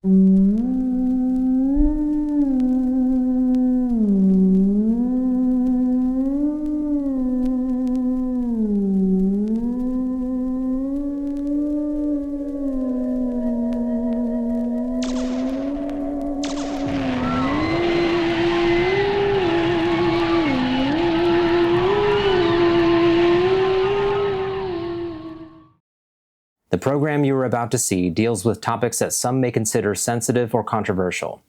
The program you are about to see deals with topics that some may consider sensitive or controversial.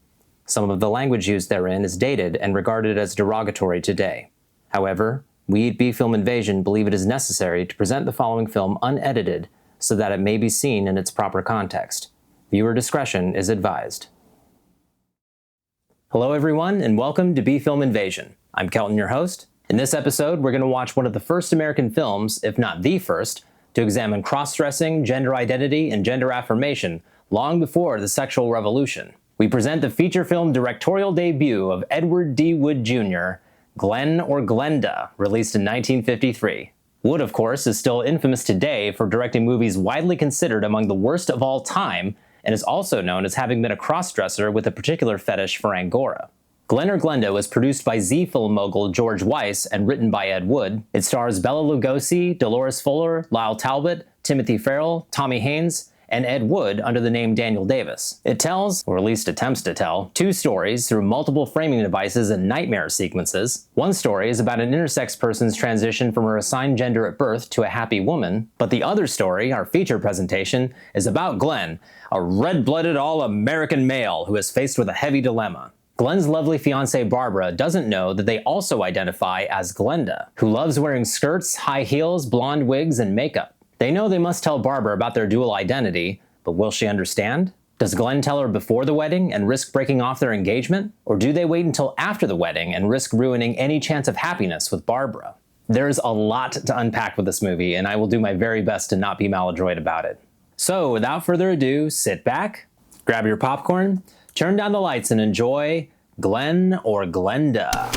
Some of the language used therein is dated and regarded as derogatory today. However, we at B-Film Invasion believe it is necessary to present the following film unedited so that it may be seen in its proper context. Viewer discretion is advised. Hello everyone, and welcome to B-Film Invasion. I'm Kelton, your host. In this episode, we're going to watch one of the first American films, if not the first, to examine cross-dressing, gender identity, and gender affirmation long before the sexual revolution. We present the feature film directorial debut of Edward D. Wood Jr., Glen or Glenda, released in 1953. Wood, of course, is still infamous today for directing movies widely considered among the worst of all time, and is also known as having been a cross-dresser with a particular fetish for angora. Glen or Glenda was produced by Z-film mogul George Weiss and written by Ed Wood. It stars Bela Lugosi, Dolores Fuller, Lyle Talbot, Timothy Farrell, Tommy Haynes, and Ed Wood under the name Daniel Davis. It tells, or at least attempts to tell, two stories through multiple framing devices and nightmare sequences. One story is about an intersex person's transition from her assigned gender at birth to a happy woman, but the other story, our feature presentation, is about Glen, a red-blooded all-American male who is faced with a heavy dilemma. Glen's lovely fiancée Barbara doesn't know that they also identify as Glenda, who loves wearing skirts, high heels, blonde wigs, and makeup. They know they must tell Barbara about their dual identity, but will she understand? Does Glen tell her before the wedding and risk breaking off their engagement? Or do they wait until after the wedding and risk ruining any chance of happiness with Barbara? There's a lot to unpack with this movie, and I will do my very best to not be maladroit about it. So, without further ado, sit back, grab your popcorn, turn down the lights, and enjoy Glen or Glenda.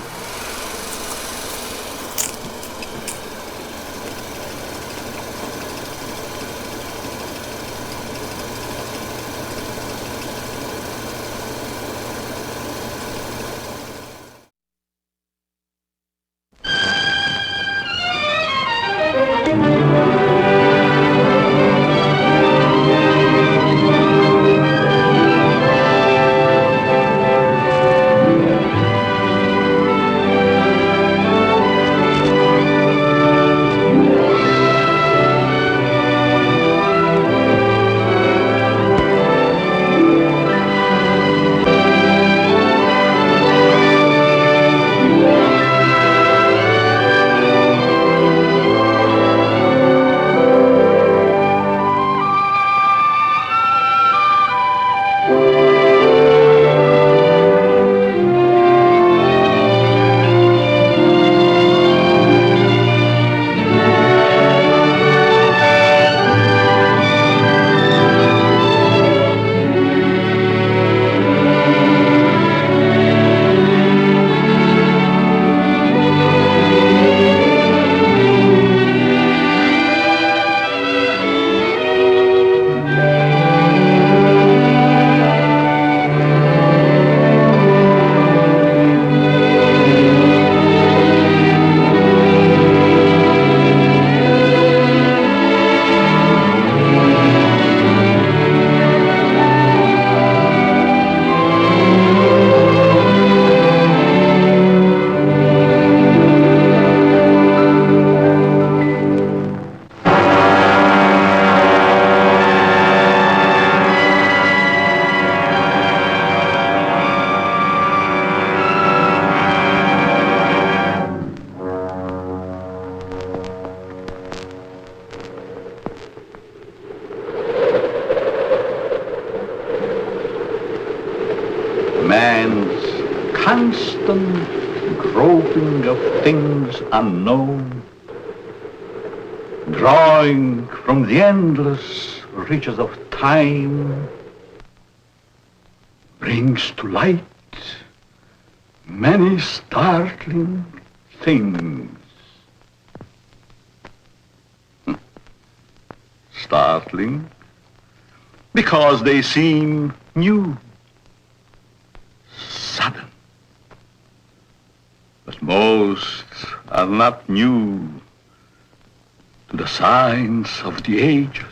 Man's constant groping of things unknown, drawing from the endless reaches of time, brings to light many startling things. Startling because they seem new, sudden. But most are not new to the signs of the ages.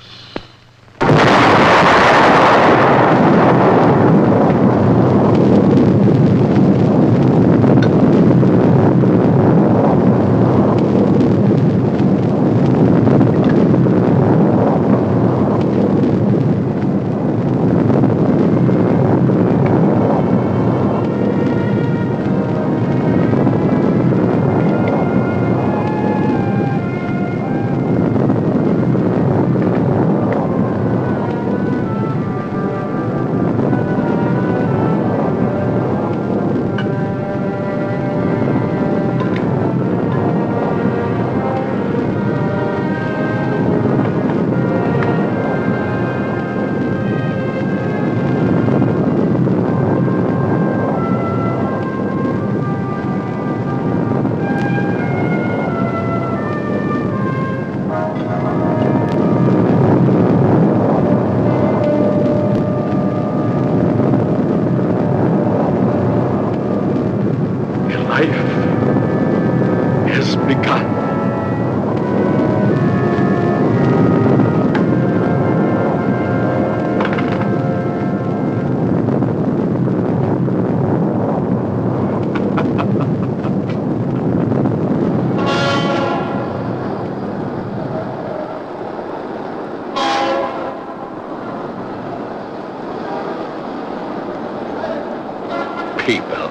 People,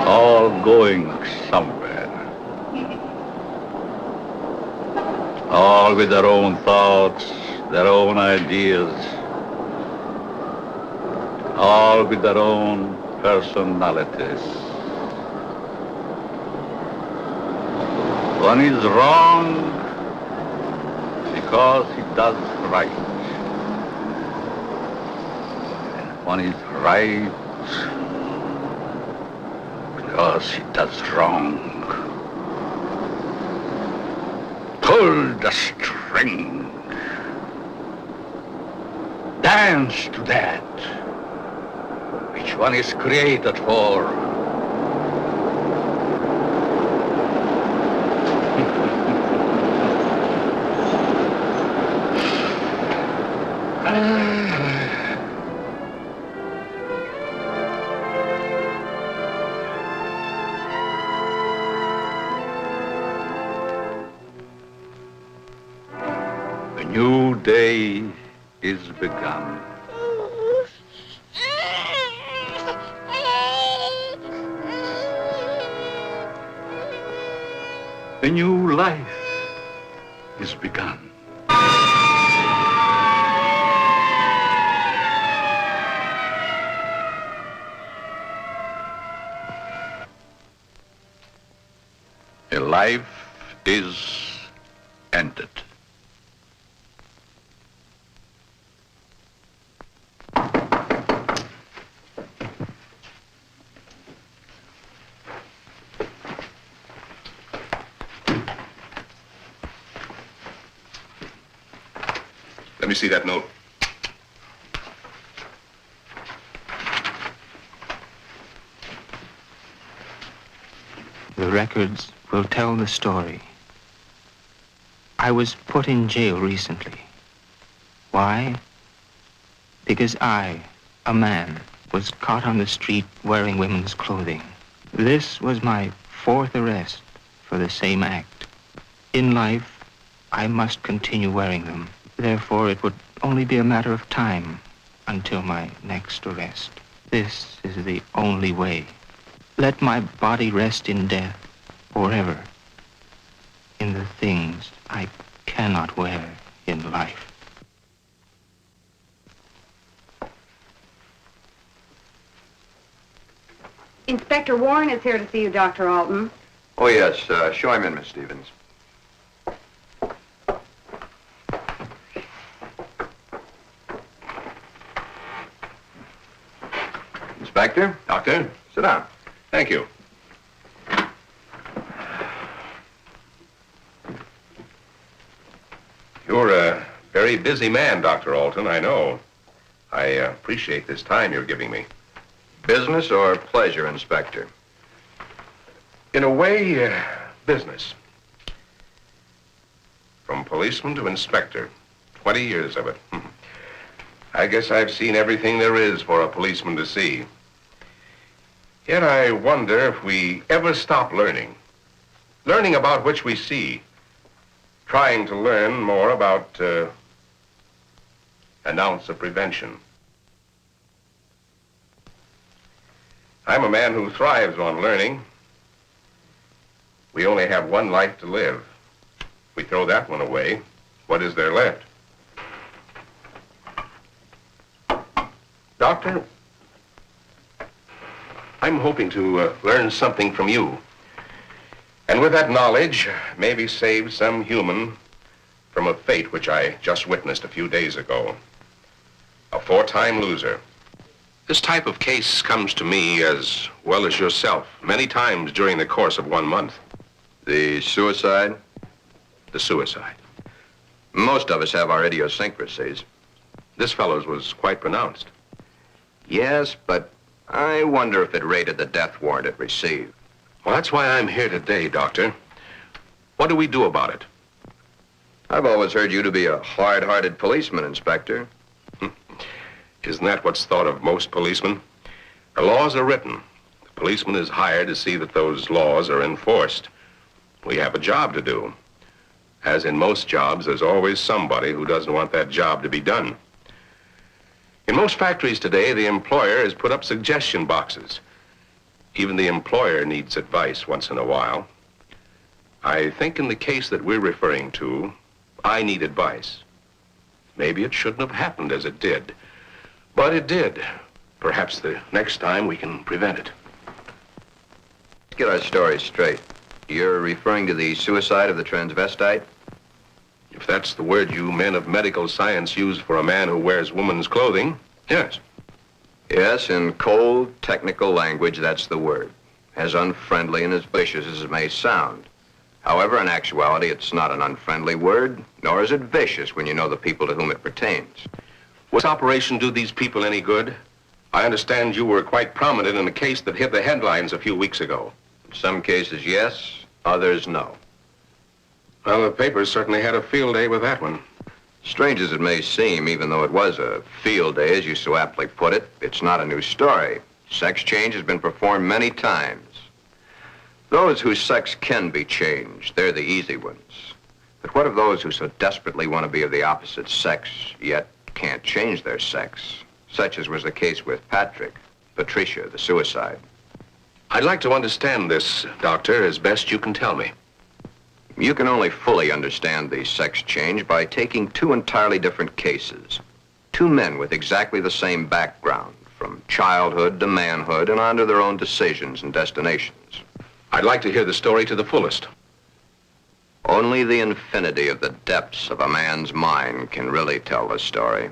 all going somewhere, all with their own thoughts, their own ideas, all with their own personalities. One is wrong because he does right. One is right because he does wrong. Pull the string. Dance to that which one is created for. A new day is begun. A new life is begun. A life is ended. Let me see that note. The records will tell the story. I was put in jail recently. Why? Because I, a man, was caught on the street wearing women's clothing. This was my 4th arrest for the same act. In life, I must continue wearing them. Therefore, it would only be a matter of time until my next arrest. This is the only way. Let my body rest in death forever in the things I cannot wear in life. Inspector Warren is here to see you, Dr. Alton. Oh, yes. Show him in, Miss Stevens. Inspector? Doctor? Sit down. Thank you. You're a very very busy man, Dr. Alton, I know. I appreciate this time you're giving me. Business or pleasure, Inspector? In a way, business. From policeman to inspector, 20 years of it. I guess I've seen everything there is for a policeman to see. Yet I wonder if we ever stop learning. Learning about which we see. Trying to learn more about an ounce of prevention. I'm a man who thrives on learning. We only have one life to live. If we throw that one away, what is there left? Doctor, I'm hoping to learn something from you. And with that knowledge, maybe save some human from a fate which I just witnessed a few days ago. A 4-time loser. This type of case comes to me as well as yourself many times during the course of 1 month. The suicide? The suicide. Most of us have our idiosyncrasies. This fellow's was quite pronounced. Yes, but I wonder if it rated the death warrant it received. Well, that's why I'm here today, Doctor. What do we do about it? I've always heard you to be a hard-hearted policeman, Inspector. Isn't that what's thought of most policemen? The laws are written. The policeman is hired to see that those laws are enforced. We have a job to do. As in most jobs, there's always somebody who doesn't want that job to be done. In most factories today, the employer has put up suggestion boxes. Even the employer needs advice once in a while. I think in the case that we're referring to, I need advice. Maybe it shouldn't have happened as it did. But it did. Perhaps the next time we can prevent it. Let's get our story straight. You're referring to the suicide of the transvestite? If that's the word you men of medical science use for a man who wears woman's clothing, yes. Yes, in cold, technical language, that's the word. As unfriendly and as vicious as it may sound. However, in actuality, it's not an unfriendly word, nor is it vicious when you know the people to whom it pertains. Would this operation do these people any good? I understand you were quite prominent in a case that hit the headlines a few weeks ago. In some cases, yes, others, no. Well, the papers certainly had a field day with that one. Strange as it may seem, even though it was a field day, as you so aptly put it, it's not a new story. Sex change has been performed many times. Those whose sex can be changed, they're the easy ones. But what of those who so desperately want to be of the opposite sex, yet can't change their sex? Such as was the case with Patricia, the suicide. I'd like to understand this, Doctor, as best you can tell me. You can only fully understand the sex change by taking two entirely different cases. Two men with exactly the same background, from childhood to manhood and on to their own decisions and destinations. I'd like to hear the story to the fullest. Only the infinity of the depths of a man's mind can really tell the story.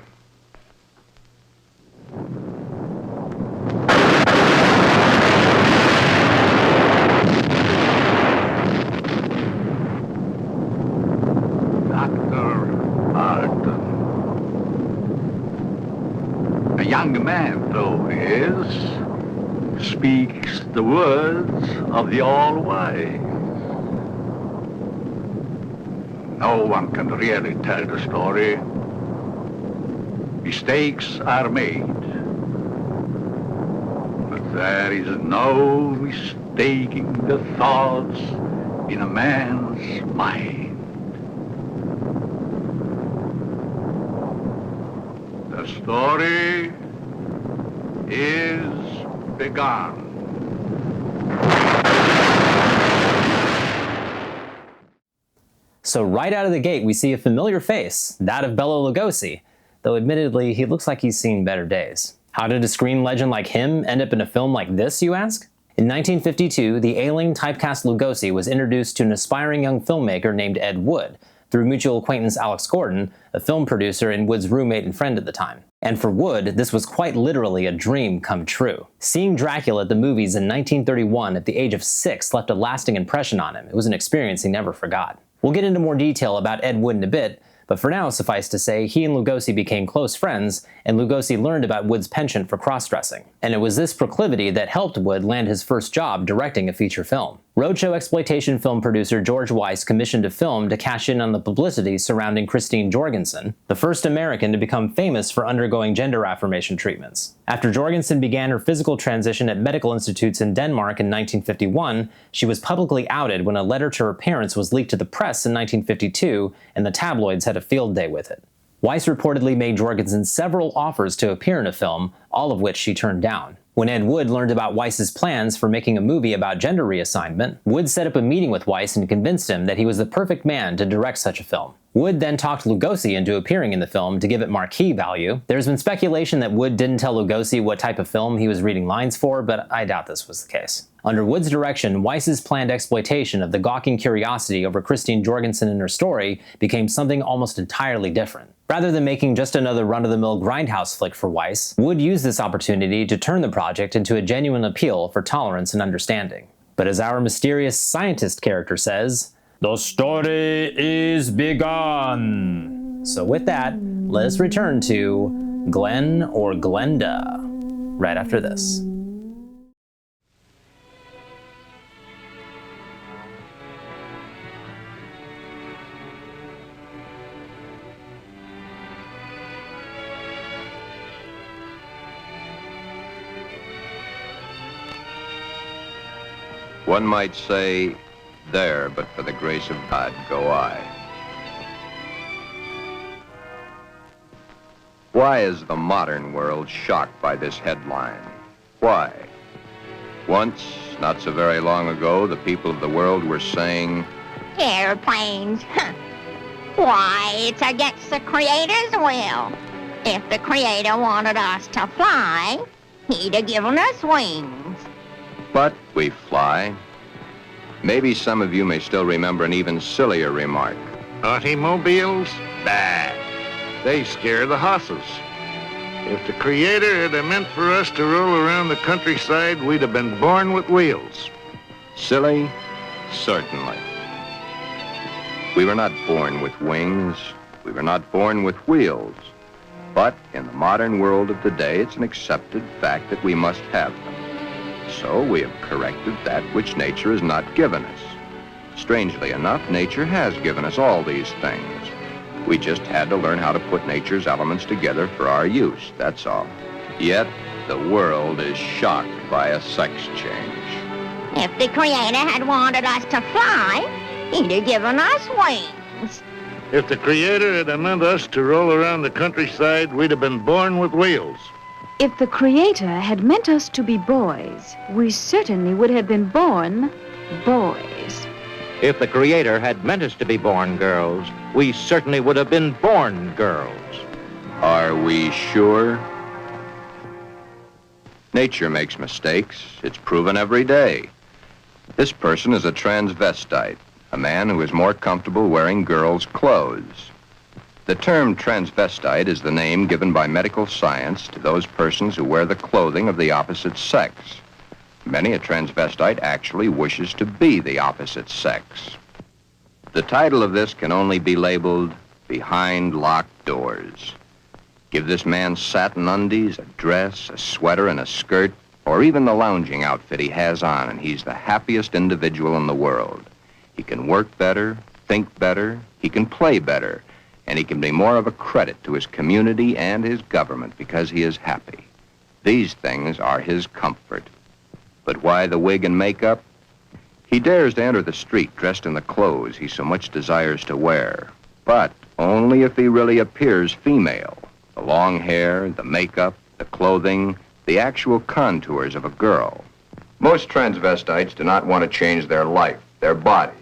A young man, though he is, speaks the words of the All-Wise. No one can really tell the story. Mistakes are made. But there is no mistaking the thoughts in a man's mind. The story is begun. So right out of the gate, we see a familiar face, that of Bela Lugosi, though admittedly, he looks like he's seen better days. How did a screen legend like him end up in a film like this, you ask? In 1952, the ailing typecast Lugosi was introduced to an aspiring young filmmaker named Ed Wood, through mutual acquaintance Alex Gordon, a film producer and Wood's roommate and friend at the time. And for Wood, this was quite literally a dream come true. Seeing Dracula at the movies in 1931 at the age of 6 left a lasting impression on him. It was an experience he never forgot. We'll get into more detail about Ed Wood in a bit, But for now, suffice to say, he and Lugosi became close friends, and Lugosi learned about Wood's penchant for cross-dressing. And it was this proclivity that helped Wood land his first job directing a feature film. Roadshow exploitation film producer George Weiss commissioned a film to cash in on the publicity surrounding Christine Jorgensen, the first American to become famous for undergoing gender affirmation treatments. After Jorgensen began her physical transition at medical institutes in Denmark in 1951, she was publicly outed when a letter to her parents was leaked to the press in 1952, and the tabloids had a field day with it. Weiss reportedly made Jorgensen several offers to appear in a film, all of which she turned down. When Ed Wood learned about Weiss's plans for making a movie about gender reassignment, Wood set up a meeting with Weiss and convinced him that he was the perfect man to direct such a film. Wood then talked Lugosi into appearing in the film to give it marquee value. There's been speculation that Wood didn't tell Lugosi what type of film he was reading lines for, but I doubt this was the case. Under Wood's direction, Weiss's planned exploitation of the gawking curiosity over Christine Jorgensen and her story became something almost entirely different. Rather than making just another run-of-the-mill grindhouse flick for Weiss, Wood used this opportunity to turn the project into a genuine appeal for tolerance and understanding. But as our mysterious scientist character says, "The story is begun." So with that, let us return to Glen or Glenda right after this. One might say, there, but for the grace of God, go I. Why is the modern world shocked by this headline? Why? Once, not so very long ago, the people of the world were saying, airplanes, huh? Why, it's against the Creator's will. If the Creator wanted us to fly, he'd have given us wings. but we fly. Maybe some of you may still remember an even sillier remark. Automobiles? Bah. They scare the hosses. If the Creator had meant for us to roll around the countryside, we'd have been born with wheels. Silly? Certainly. We were not born with wings. We were not born with wheels. But in the modern world of today, it's an accepted fact that we must have them. So we have corrected that which nature has not given us. Strangely enough, nature has given us all these things. We just had to learn how to put nature's elements together for our use, that's all. Yet, the world is shocked by a sex change. If the Creator had wanted us to fly, he'd have given us wings. If the Creator had meant us to roll around the countryside, we'd have been born with wheels. If the Creator had meant us to be boys, we certainly would have been born boys. If the Creator had meant us to be born girls, we certainly would have been born girls. Are we sure? Nature makes mistakes. It's proven every day. This person is a transvestite, a man who is more comfortable wearing girls' clothes. The term transvestite is the name given by medical science to those persons who wear the clothing of the opposite sex. Many a transvestite actually wishes to be the opposite sex. The title of this can only be labeled Behind Locked Doors. Give this man satin undies, a dress, a sweater, and a skirt, or even the lounging outfit he has on, and he's the happiest individual in the world. He can work better, think better, he can play better, and he can be more of a credit to his community and his government because he is happy. These things are his comfort. But why the wig and makeup? He dares to enter the street dressed in the clothes he so much desires to wear, but only if he really appears female. The long hair, the makeup, the clothing, the actual contours of a girl. Most transvestites do not want to change their life, their bodies.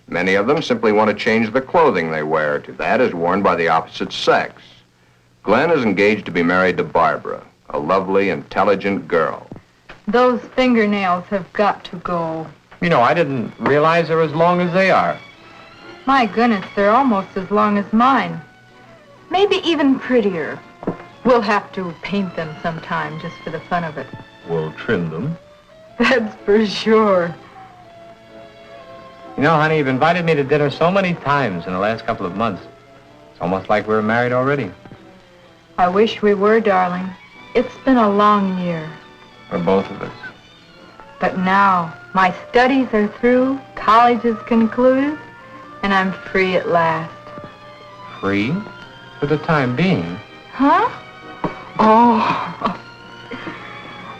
Many of them simply want to change the clothing they wear to that is worn by the opposite sex. Glenn is engaged to be married to Barbara, a lovely, intelligent girl. Those fingernails have got to go. You know, I didn't realize they're as long as they are. My goodness, they're almost as long as mine. Maybe even prettier. We'll have to paint them sometime just for the fun of it. We'll trim them. That's for sure. You know, honey, you've invited me to dinner so many times in the last couple of months. It's almost like we were married already. I wish we were, darling. It's been a long year. For both of us. But now, my studies are through, college is concluded, and I'm free at last. Free? For the time being. Huh? Oh.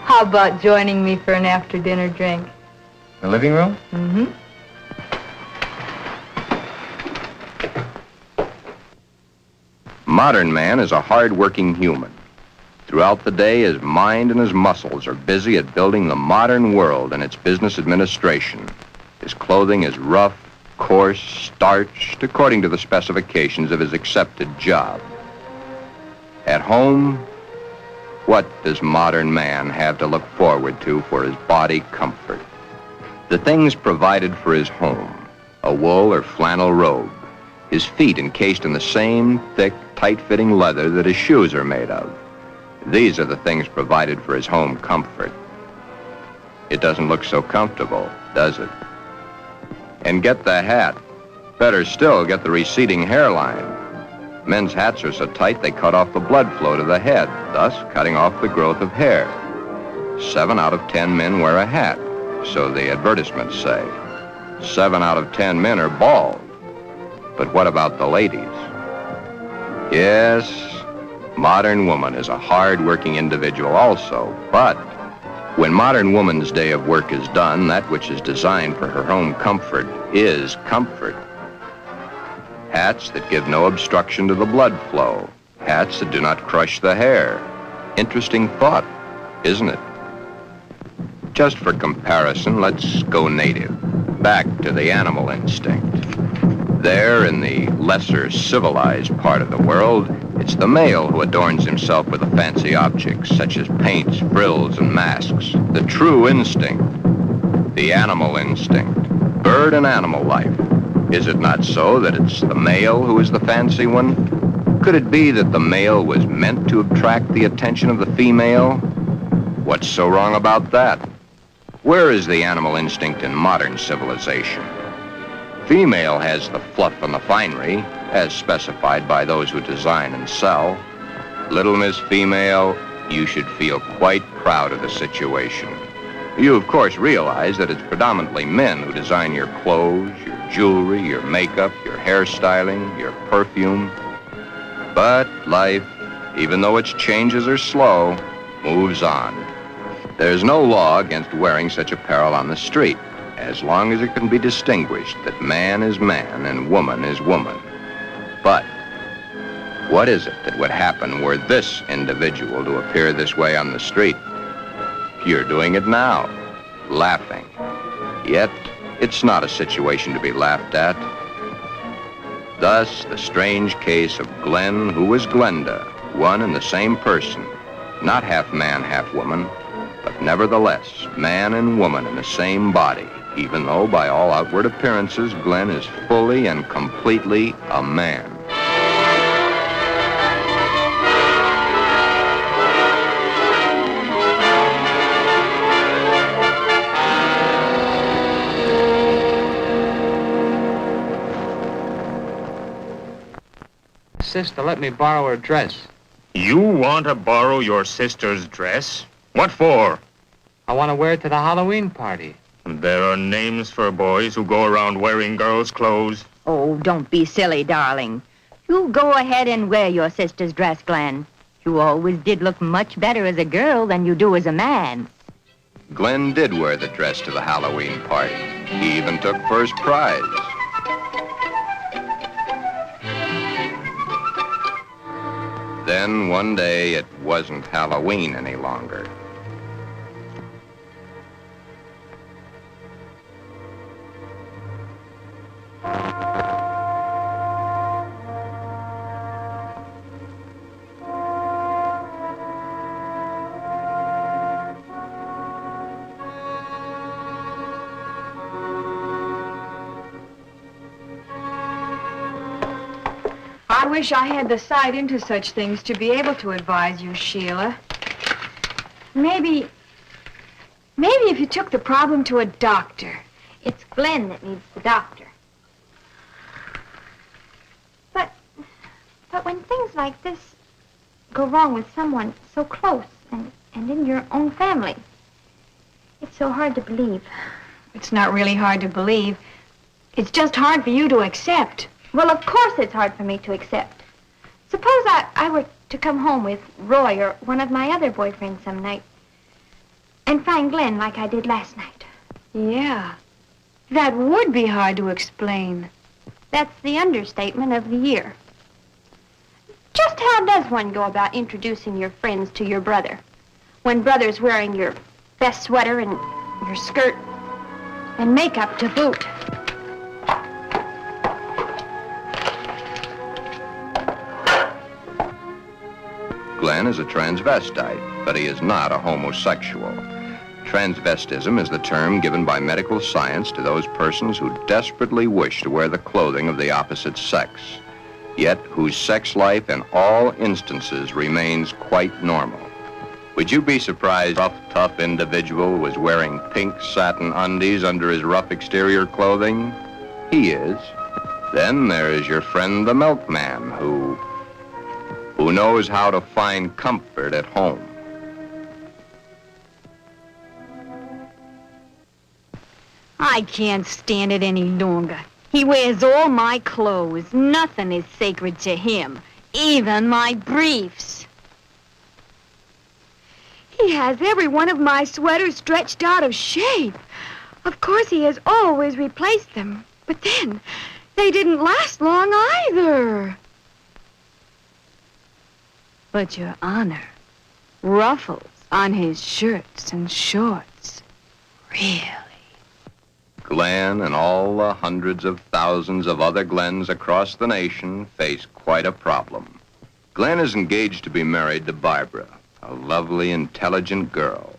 How about joining me for an after-dinner drink? The living room? Mm-hmm. Modern man is a hard-working human. Throughout the day, his mind and his muscles are busy at building the modern world and its business administration. His clothing is rough, coarse, starched, according to the specifications of his accepted job. At home, what does modern man have to look forward to for his body comfort? The things provided for his home: a wool or flannel robe, his feet encased in the same thick, tight-fitting leather that his shoes are made of. These are the things provided for his home comfort. It doesn't look so comfortable, does it? And get the hat. Better still, get the receding hairline. Men's hats are so tight they cut off the blood flow to the head, thus cutting off the growth of hair. 7 out of 10 men wear a hat, so the advertisements say. 7 out of 10 men are bald. But what about the ladies? Yes, modern woman is a hard-working individual also, but when modern woman's day of work is done, that which is designed for her home comfort is comfort. Hats that give no obstruction to the blood flow. Hats that do not crush the hair. Interesting thought, isn't it? Just for comparison, let's go native, back to the animal instinct. There, in the lesser civilized part of the world, it's the male who adorns himself with the fancy objects, such as paints, frills, and masks. The true instinct, the animal instinct, bird and animal life. Is it not so that it's the male who is the fancy one? Could it be that the male was meant to attract the attention of the female? What's so wrong about that? Where is the animal instinct in modern civilization? Female has the fluff and the finery, as specified by those who design and sell. Little Miss Female, you should feel quite proud of the situation. You, of course, realize that it's predominantly men who design your clothes, your jewelry, your makeup, your hairstyling, your perfume. But life, even though its changes are slow, moves on. There's no law against wearing such apparel on the street, as long as it can be distinguished that man is man and woman is woman. But what is it that would happen were this individual to appear this way on the street? You're doing it now, laughing. Yet, it's not a situation to be laughed at. Thus, the strange case of Glen, who was Glenda, one and the same person, not half man, half woman, but nevertheless, man and woman in the same body, even though by all outward appearances, Glen is fully and completely a man. Sister, let me borrow her dress. You want to borrow your sister's dress? What for? I want to wear it to the Halloween party. There are names for boys who go around wearing girls' clothes. Oh, don't be silly, darling. You go ahead and wear your sister's dress, Glen. You always did look much better as a girl than you do as a man. Glen did wear the dress to the Halloween party. He even took first prize. Then one day it wasn't Halloween any longer. I wish I had the sight into such things to be able to advise you, Sheila. Maybe if you took the problem to a doctor. It's Glen that needs the doctor. But when things like this go wrong with someone so close and in your own family, it's so hard to believe. It's not really hard to believe. It's just hard for you to accept. Well, of course it's hard for me to accept. Suppose I were to come home with Roy or one of my other boyfriends some night and find Glenn like I did last night. Yeah, that would be hard to explain. That's the understatement of the year. Just how does one go about introducing your friends to your brother when brother's wearing your best sweater and your skirt and makeup to boot? Glenn is a transvestite, but he is not a homosexual. Transvestism is the term given by medical science to those persons who desperately wish to wear the clothing of the opposite sex, yet whose sex life in all instances remains quite normal. Would you be surprised a rough, tough individual was wearing pink satin undies under his rough exterior clothing? He is. Then there is your friend the milkman who knows how to find comfort at home. I can't stand it any longer. He wears all my clothes. Nothing is sacred to him, even my briefs. He has every one of my sweaters stretched out of shape. Of course, he has always replaced them, but then they didn't last long either. But, Your Honor, ruffles on his shirts and shorts. Really? Glenn and all the hundreds of thousands of other Glens across the nation face quite a problem. Glenn is engaged to be married to Barbara, a lovely, intelligent girl.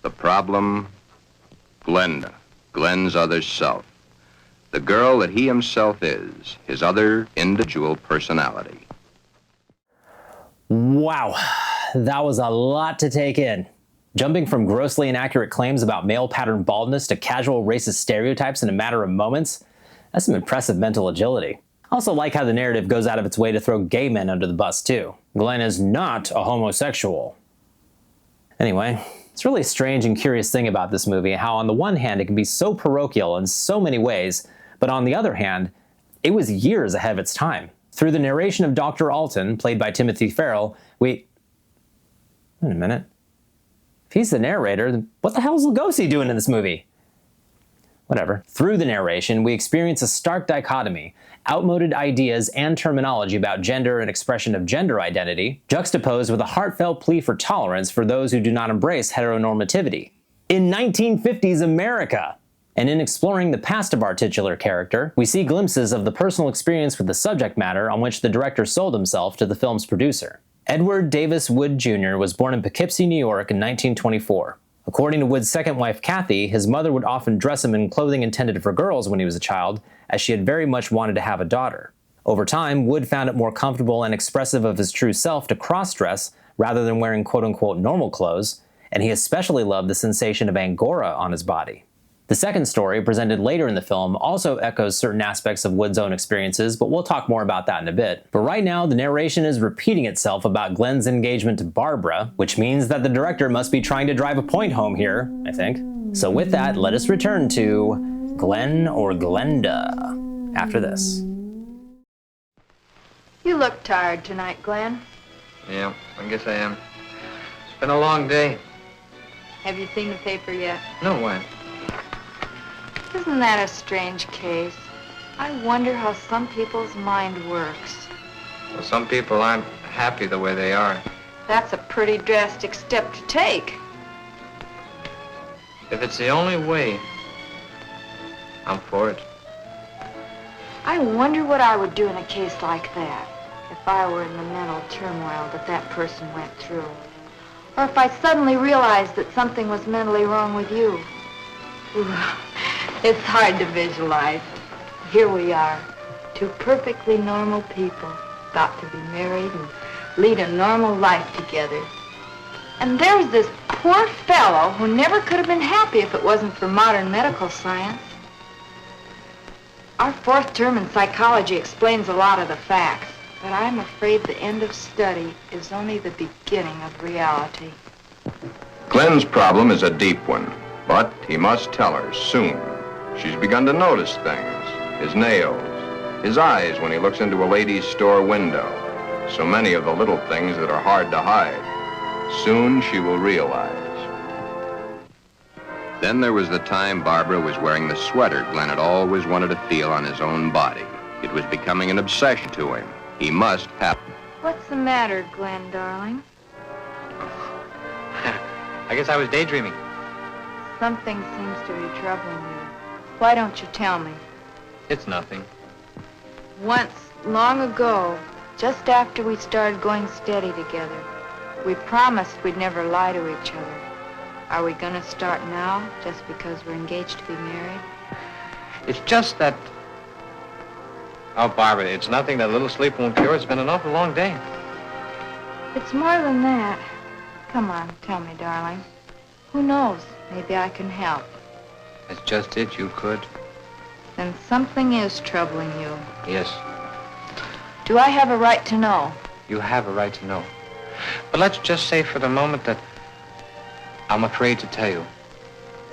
The problem? Glenda, Glenn's other self. The girl that he himself is, his other individual personality. Wow, that was a lot to take in. Jumping from grossly inaccurate claims about male pattern baldness to casual racist stereotypes in a matter of moments, that's some impressive mental agility. I also like how the narrative goes out of its way to throw gay men under the bus too. Glenn is not a homosexual. Anyway, it's really a strange and curious thing about this movie, how on the one hand it can be so parochial in so many ways, but on the other hand, it was years ahead of its time. Through the narration of Dr. Alton, played by Timothy Farrell, Wait a minute. If he's the narrator, then what the hell is Lugosi doing in this movie? Whatever. Through the narration, we experience a stark dichotomy, outmoded ideas and terminology about gender and expression of gender identity, juxtaposed with a heartfelt plea for tolerance for those who do not embrace heteronormativity. In 1950s America! And in exploring the past of our titular character, we see glimpses of the personal experience with the subject matter on which the director sold himself to the film's producer. Edward Davis Wood Jr. was born in Poughkeepsie, New York in 1924. According to Wood's second wife, Kathy, his mother would often dress him in clothing intended for girls when he was a child, as she had very much wanted to have a daughter. Over time, Wood found it more comfortable and expressive of his true self to cross-dress rather than wearing quote-unquote normal clothes, and he especially loved the sensation of angora on his body. The second story, presented later in the film, also echoes certain aspects of Wood's own experiences, but we'll talk more about that in a bit. But right now, the narration is repeating itself about Glenn's engagement to Barbara, which means that the director must be trying to drive a point home here, I think. So with that, let us return to Glen or Glenda after this. You look tired tonight, Glenn. Yeah, I guess I am. It's been a long day. Have you seen the paper yet? No, why? Isn't that a strange case? I wonder how some people's mind works. Well, some people aren't happy the way they are. That's a pretty drastic step to take. If it's the only way, I'm for it. I wonder what I would do in a case like that if I were in the mental turmoil that person went through. Or if I suddenly realized that something was mentally wrong with you. Ooh, it's hard to visualize. Here we are, two perfectly normal people, about to be married and lead a normal life together. And there's this poor fellow who never could have been happy if it wasn't for modern medical science. Our fourth term in psychology explains a lot of the facts, But I'm afraid the end of study is only the beginning of reality. Glen's problem is a deep one, but he must tell her soon. She's begun to notice things. His nails, his eyes when he looks into a ladies' store window. So many of the little things that are hard to hide. Soon she will realize. Then there was the time Barbara was wearing the sweater Glen had always wanted to feel on his own body. It was becoming an obsession to him. He must have. What's the matter, Glen, darling? I guess I was daydreaming. Something seems to be troubling you. Why don't you tell me? It's nothing. Once, long ago, just after we started going steady together, we promised we'd never lie to each other. Are we gonna start now, just because we're engaged to be married? It's just that... Oh, Barbara, it's nothing. That little sleep won't cure. It's been an awful long day. It's more than that. Come on, tell me, darling. Who knows? Maybe I can help. That's just it. You could. Then something is troubling you. Yes, Do I have a right to know? you have a right to know. But let's just say for the moment that I'm afraid to tell you.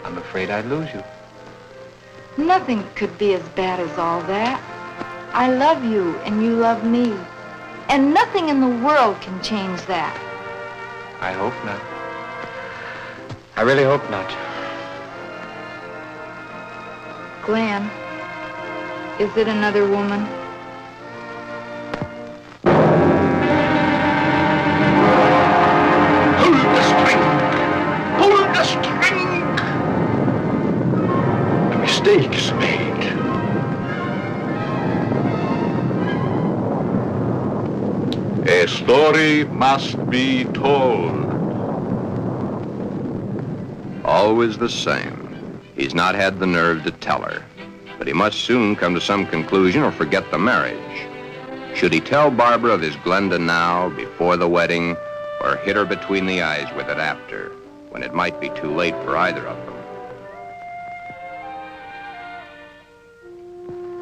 I'm afraid I'd lose you. Nothing could be as bad as all that. I love you and you love me. And nothing in the world can change that. I hope not. I really hope not. Glen, is it another woman? Pull the string! Pull the string! A mistake's made. A story must be told. Always the same. He's not had the nerve to tell her. But he must soon come to some conclusion or forget the marriage. Should he tell Barbara of his Glenda now, before the wedding, or hit her between the eyes with it after, when it might be too late for either of them?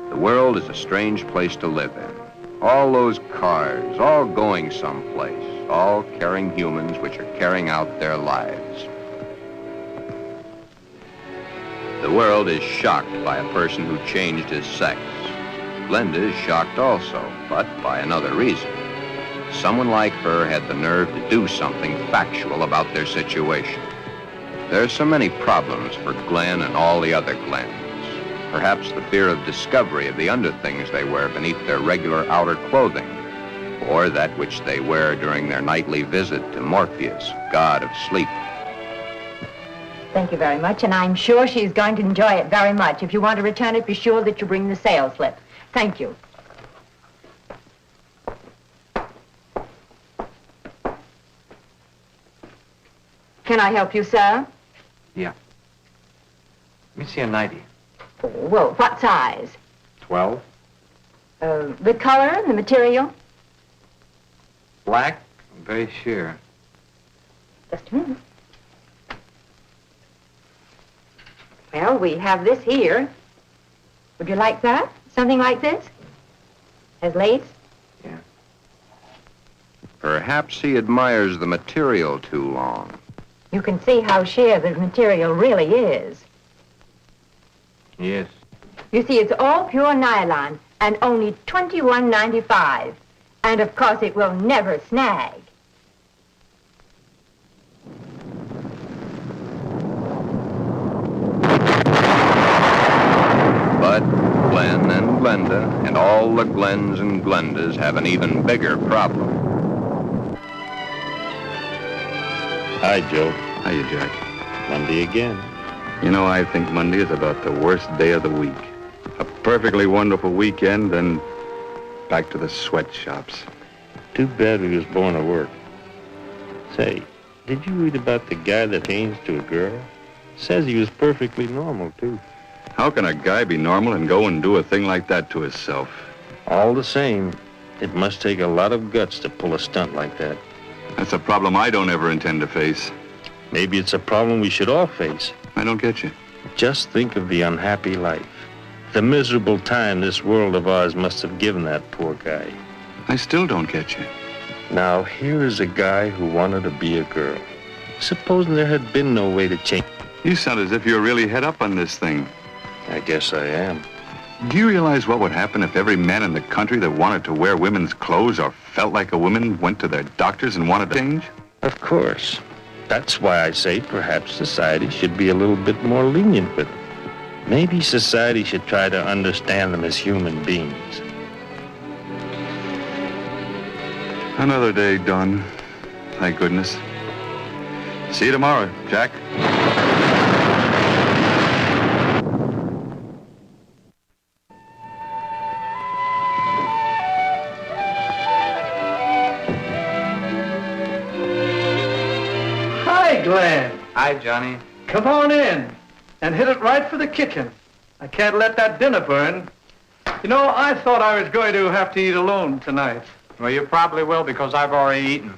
The world is a strange place to live in. All those cars, all going someplace, all carrying humans which are carrying out their lives. The world is shocked by a person who changed his sex. Glenda is shocked also, but by another reason. Someone like her had the nerve to do something factual about their situation. There are so many problems for Glen and all the other Glens. Perhaps the fear of discovery of the underthings they wear beneath their regular outer clothing, or that which they wear during their nightly visit to Morpheus, god of sleep. Thank you very much, and I'm sure she's going to enjoy it very much. If you want to return it, be sure that you bring the sales slip. Thank you. Can I help you, sir? Yeah. Let me see a 90. Oh, well, what size? 12. The color and the material? Black? I'm very sure. Just a minute. Well, we have this here. Would you like that? Something like this? Has lace? Yeah. Perhaps he admires the material too long. You can see how sheer the material really is. Yes. You see, it's all pure nylon and only $21.95. And of course, it will never snag. But Glen and Glenda and all the Glens and Glendas have an even bigger problem. Hi, Joe. Hiya, Jack. Monday again. You know, I think Monday is about the worst day of the week. A perfectly wonderful weekend, then back to the sweatshops. Too bad we was born to work. Say, did you read about the guy that hangs to a girl? Says he was perfectly normal, too. How can a guy be normal and go and do a thing like that to himself? All the same, it must take a lot of guts to pull a stunt like that. That's a problem I don't ever intend to face. Maybe it's a problem we should all face. I don't get you. Just think of the unhappy life. The miserable time this world of ours must have given that poor guy. I still don't get you. Now, here is a guy who wanted to be a girl. Supposing there had been no way to change. You sound as if you're really head up on this thing. I guess I am. Do you realize what would happen if every man in the country that wanted to wear women's clothes or felt like a woman went to their doctors and wanted to change? Of course. That's why I say perhaps society should be a little bit more lenient with them. Maybe society should try to understand them as human beings. Another day done. Thank goodness. See you tomorrow, Jack. Hi, Glenn. Hi, Johnny. Come on in and hit it right for the kitchen. I can't let that dinner burn. You know, I thought I was going to have to eat alone tonight. Well, you probably will because I've already eaten.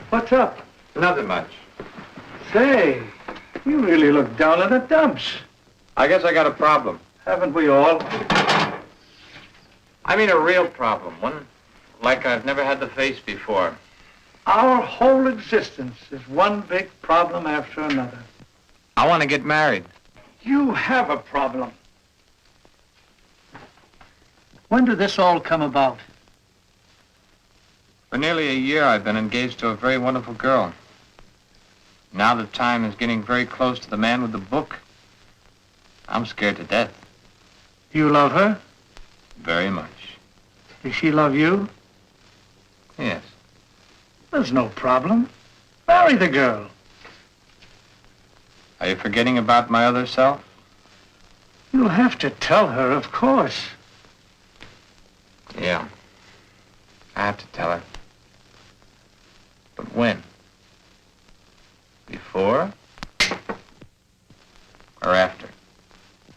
What's up? Nothing much. Say, you really look down in the dumps. I guess I got a problem. Haven't we all? I mean a real problem, one like I've never had to face before. Our whole existence is one big problem after another. I want to get married. You have a problem. When did this all come about? For nearly a year, I've been engaged to a very wonderful girl. Now the time is getting very close to the man with the book. I'm scared to death. You love her? Very much. Does she love you? Yes. There's no problem. Marry the girl. Are you forgetting about my other self? You'll have to tell her, of course. Yeah. I have to tell her. But when? Before? Or after?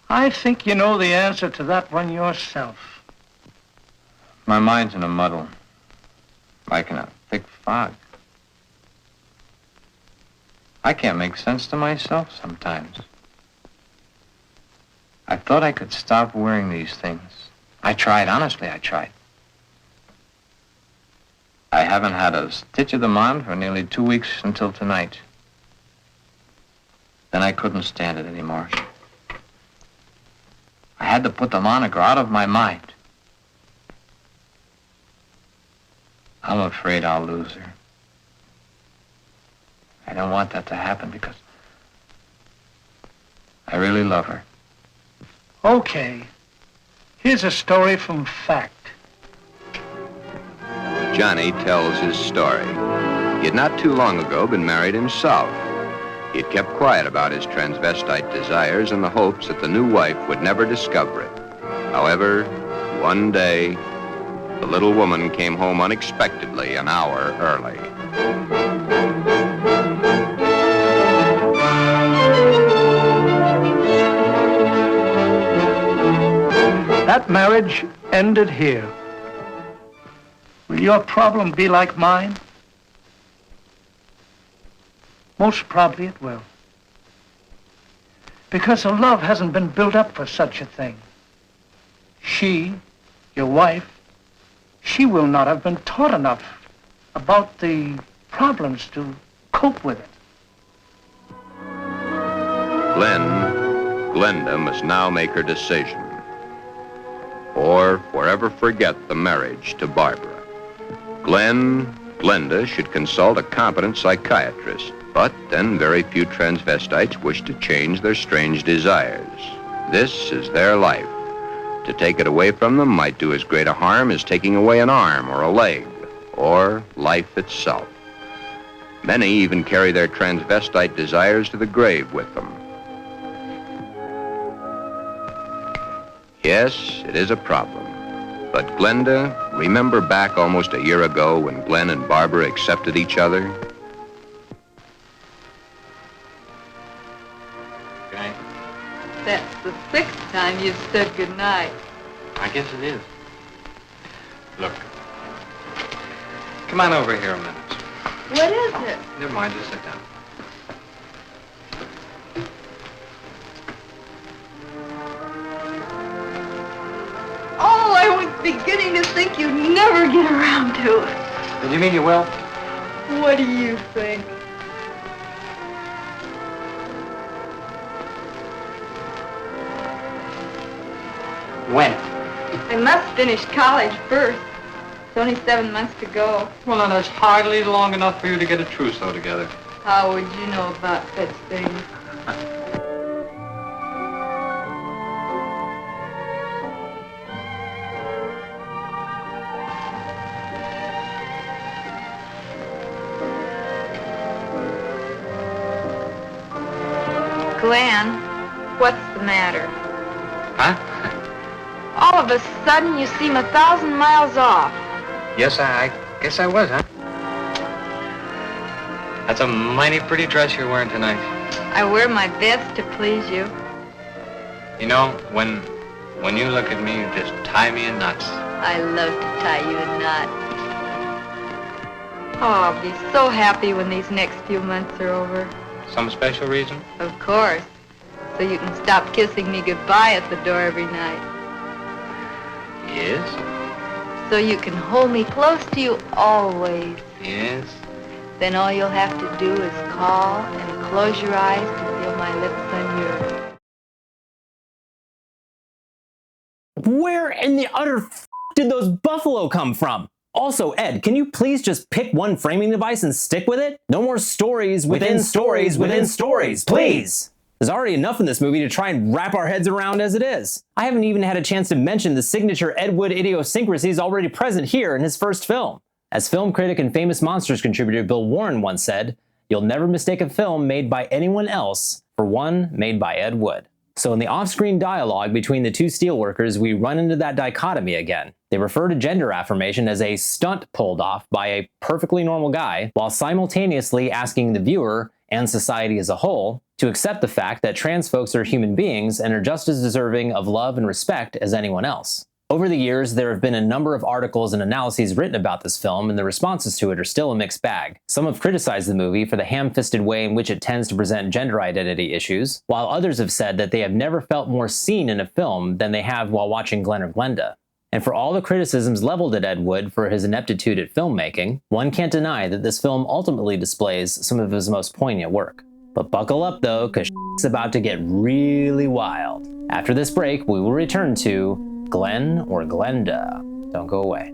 I think you know the answer to that one yourself. My mind's in a muddle. Like in a thick fog. I can't make sense to myself sometimes. I thought I could stop wearing these things. I tried, honestly, I tried. I haven't had a stitch of them on for nearly 2 weeks until tonight. Then I couldn't stand it anymore. I had to put them on or go out of my mind. I'm afraid I'll lose her. I don't want that to happen because I really love her. Okay. Here's a story from fact. Johnny tells his story. He had not too long ago been married himself. He had kept quiet about his transvestite desires in the hopes that the new wife would never discover it. However, one day, the little woman came home unexpectedly an hour early. That marriage ended here. Will your problem be like mine? Most probably it will. Because a love hasn't been built up for such a thing. She, your wife, she will not have been taught enough about the problems to cope with it. Glenda must now make her decision, or forever forget the marriage to Barbara. Glenda should consult a competent psychiatrist, but then very few transvestites wish to change their strange desires. This is their life. To take it away from them might do as great a harm as taking away an arm or a leg, or life itself. Many even carry their transvestite desires to the grave with them. Yes, it is a problem. But Glenda, remember back almost a year ago when Glenn and Barbara accepted each other? Okay. That's the 6th time you've said goodnight. I guess it is. Look. Come on over here a minute. What is it? Never mind, just sit down. Oh, I was beginning to think you'd never get around to it. Did you mean you will? What do you think? When? I must finish college first. It's only 7 months to go. Well, now, that's hardly long enough for you to get a trousseau together. How would you know about such things? Glenn, what's the matter? Huh? All of a sudden, you seem 1,000 miles off. Yes, I guess I was, huh? That's a mighty pretty dress you're wearing tonight. I wear my best to please you. You know, when you look at me, you just tie me in knots. I love to tie you a knot. Oh, I'll be so happy when these next few months are over. Some special reason? Of course. So you can stop kissing me goodbye at the door every night. Yes. So you can hold me close to you always. Yes. Then all you'll have to do is call and close your eyes to feel my lips on yours. Where in the utter f did those buffalo come from? Also, Ed, can you please just pick one framing device and stick with it? No more stories within stories within stories, please! There's already enough in this movie to try and wrap our heads around as it is. I haven't even had a chance to mention the signature Ed Wood idiosyncrasies already present here in his first film. As film critic and Famous Monsters contributor Bill Warren once said, "You'll never mistake a film made by anyone else for one made by Ed Wood." So in the off-screen dialogue between the two steelworkers, we run into that dichotomy again. They refer to gender affirmation as a stunt pulled off by a perfectly normal guy, while simultaneously asking the viewer, and society as a whole, to accept the fact that trans folks are human beings and are just as deserving of love and respect as anyone else. Over the years, there have been a number of articles and analyses written about this film, and the responses to it are still a mixed bag. Some have criticized the movie for the ham-fisted way in which it tends to present gender identity issues, while others have said that they have never felt more seen in a film than they have while watching Glen or Glenda. And for all the criticisms leveled at Ed Wood for his ineptitude at filmmaking, one can't deny that this film ultimately displays some of his most poignant work. But buckle up though, cause it's about to get really wild. After this break, we will return to Glen or Glenda. Don't go away.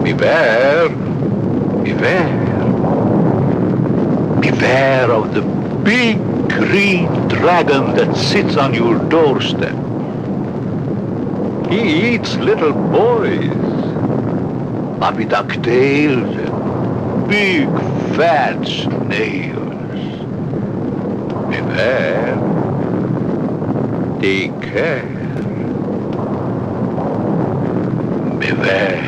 Beware, beware, beware of the big green dragon that sits on your doorstep. He eats little boys, puppy ducktails, and big fat snails. Beware, take care, beware.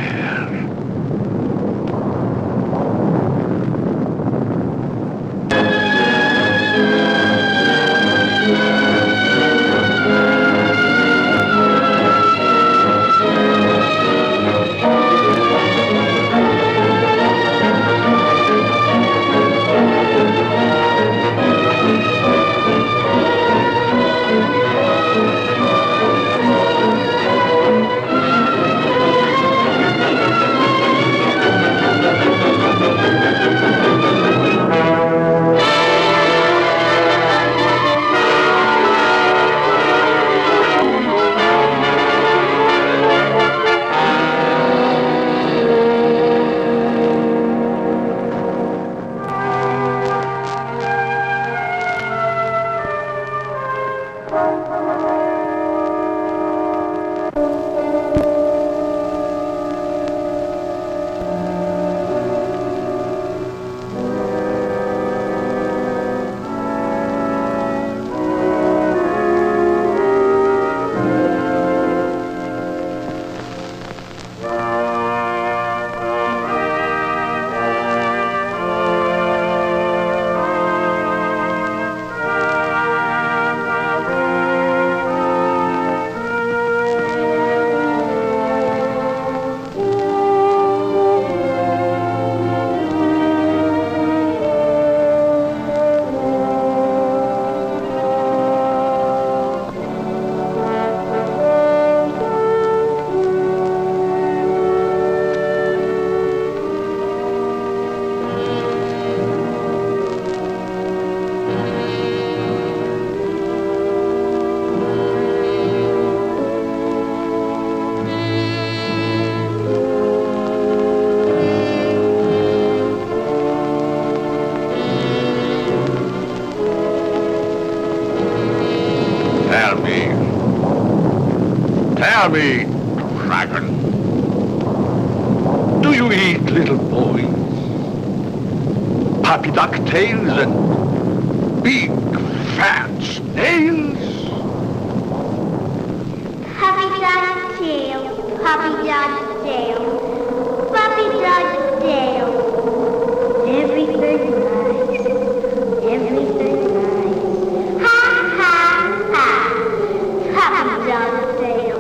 Tell me, dragon, do you eat little boys? Puppy duck tails and big fat snails? Puppy dog tail, puppy dog tail, puppy dog tail. Everything nice, everything nice. Ha ha ha, puppy dog tail.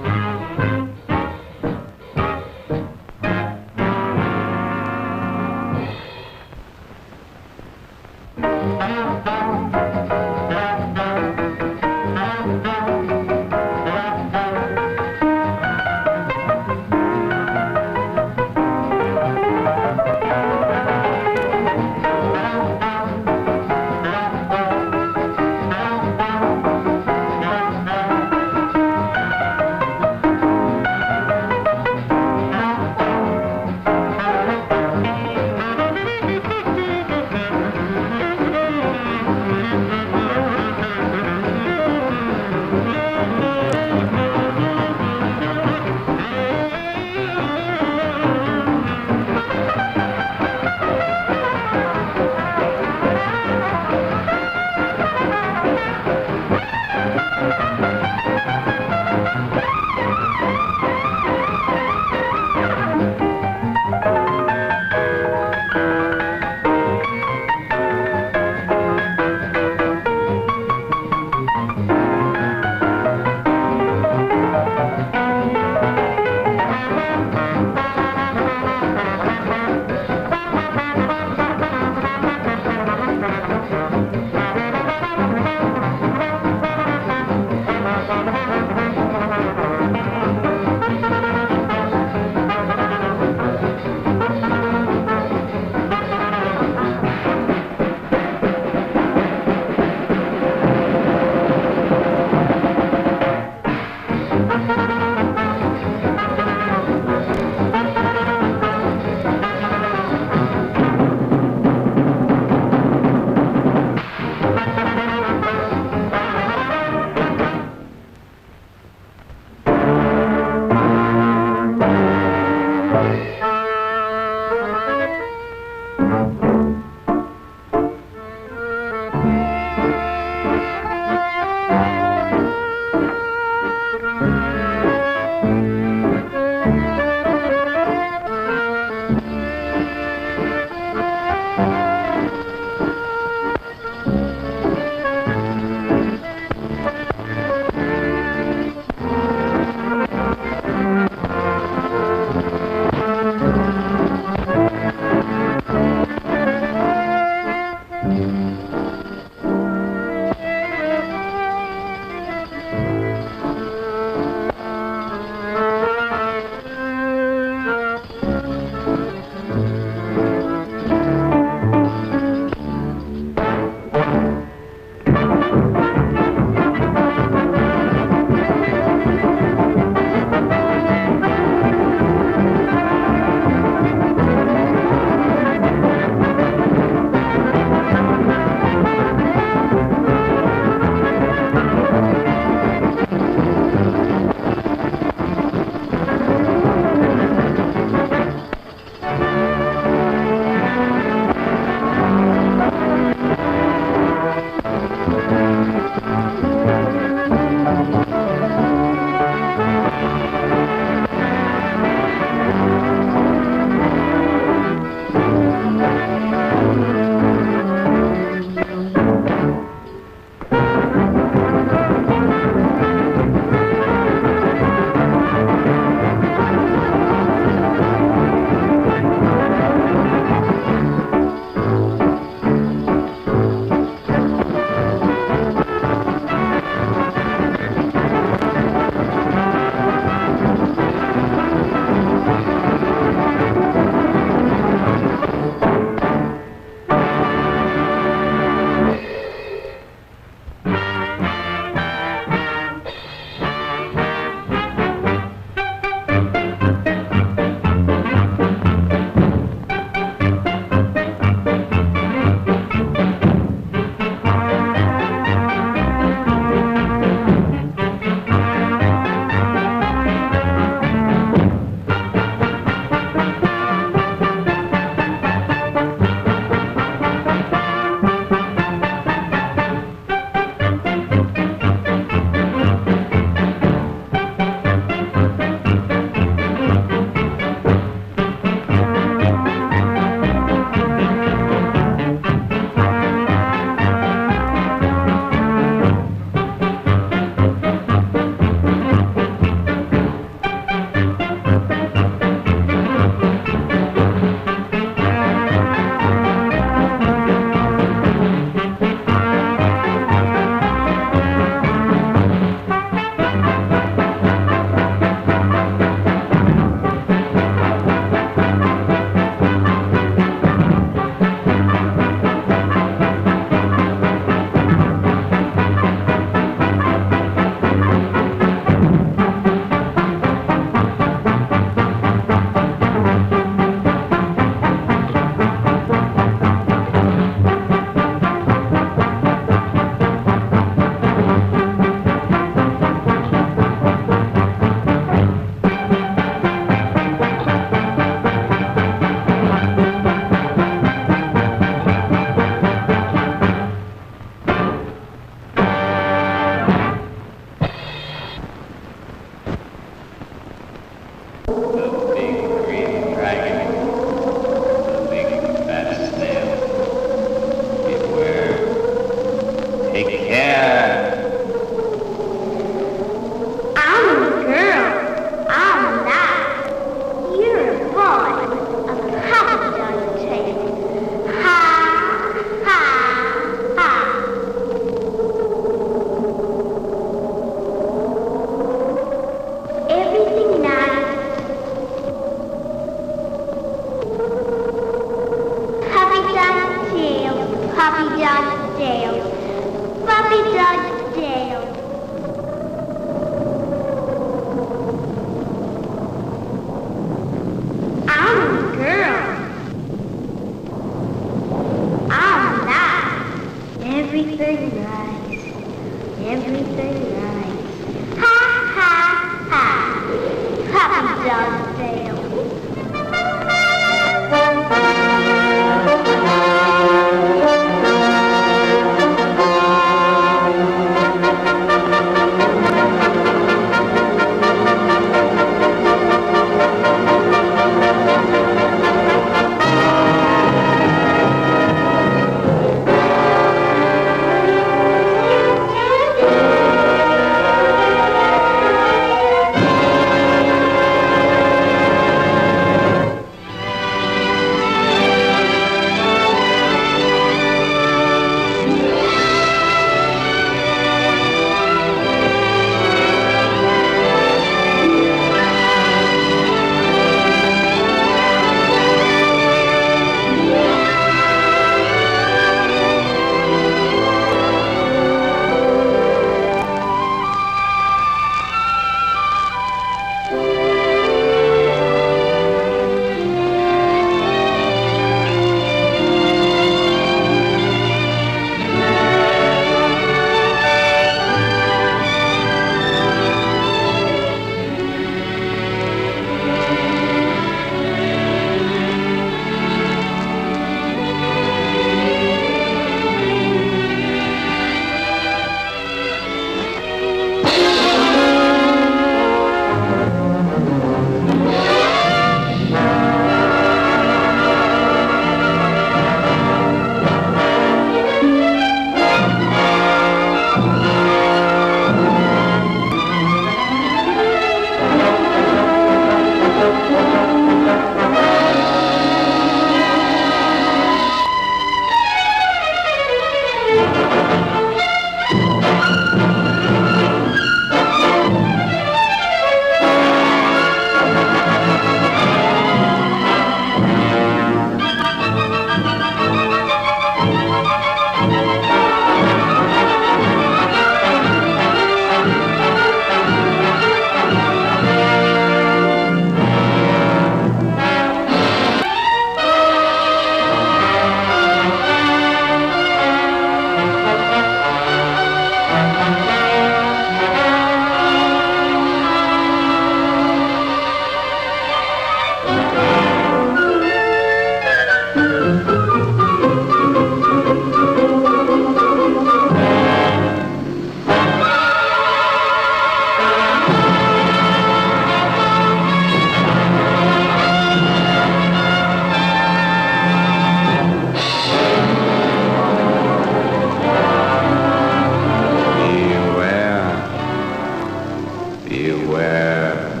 beware.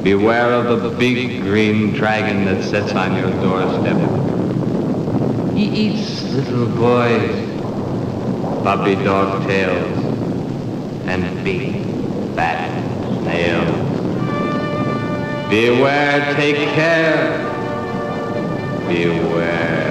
Beware of the big green dragon that sits on your doorstep. He eats little boys, puppy dog tails, and big fat snails. Beware, take care. Beware.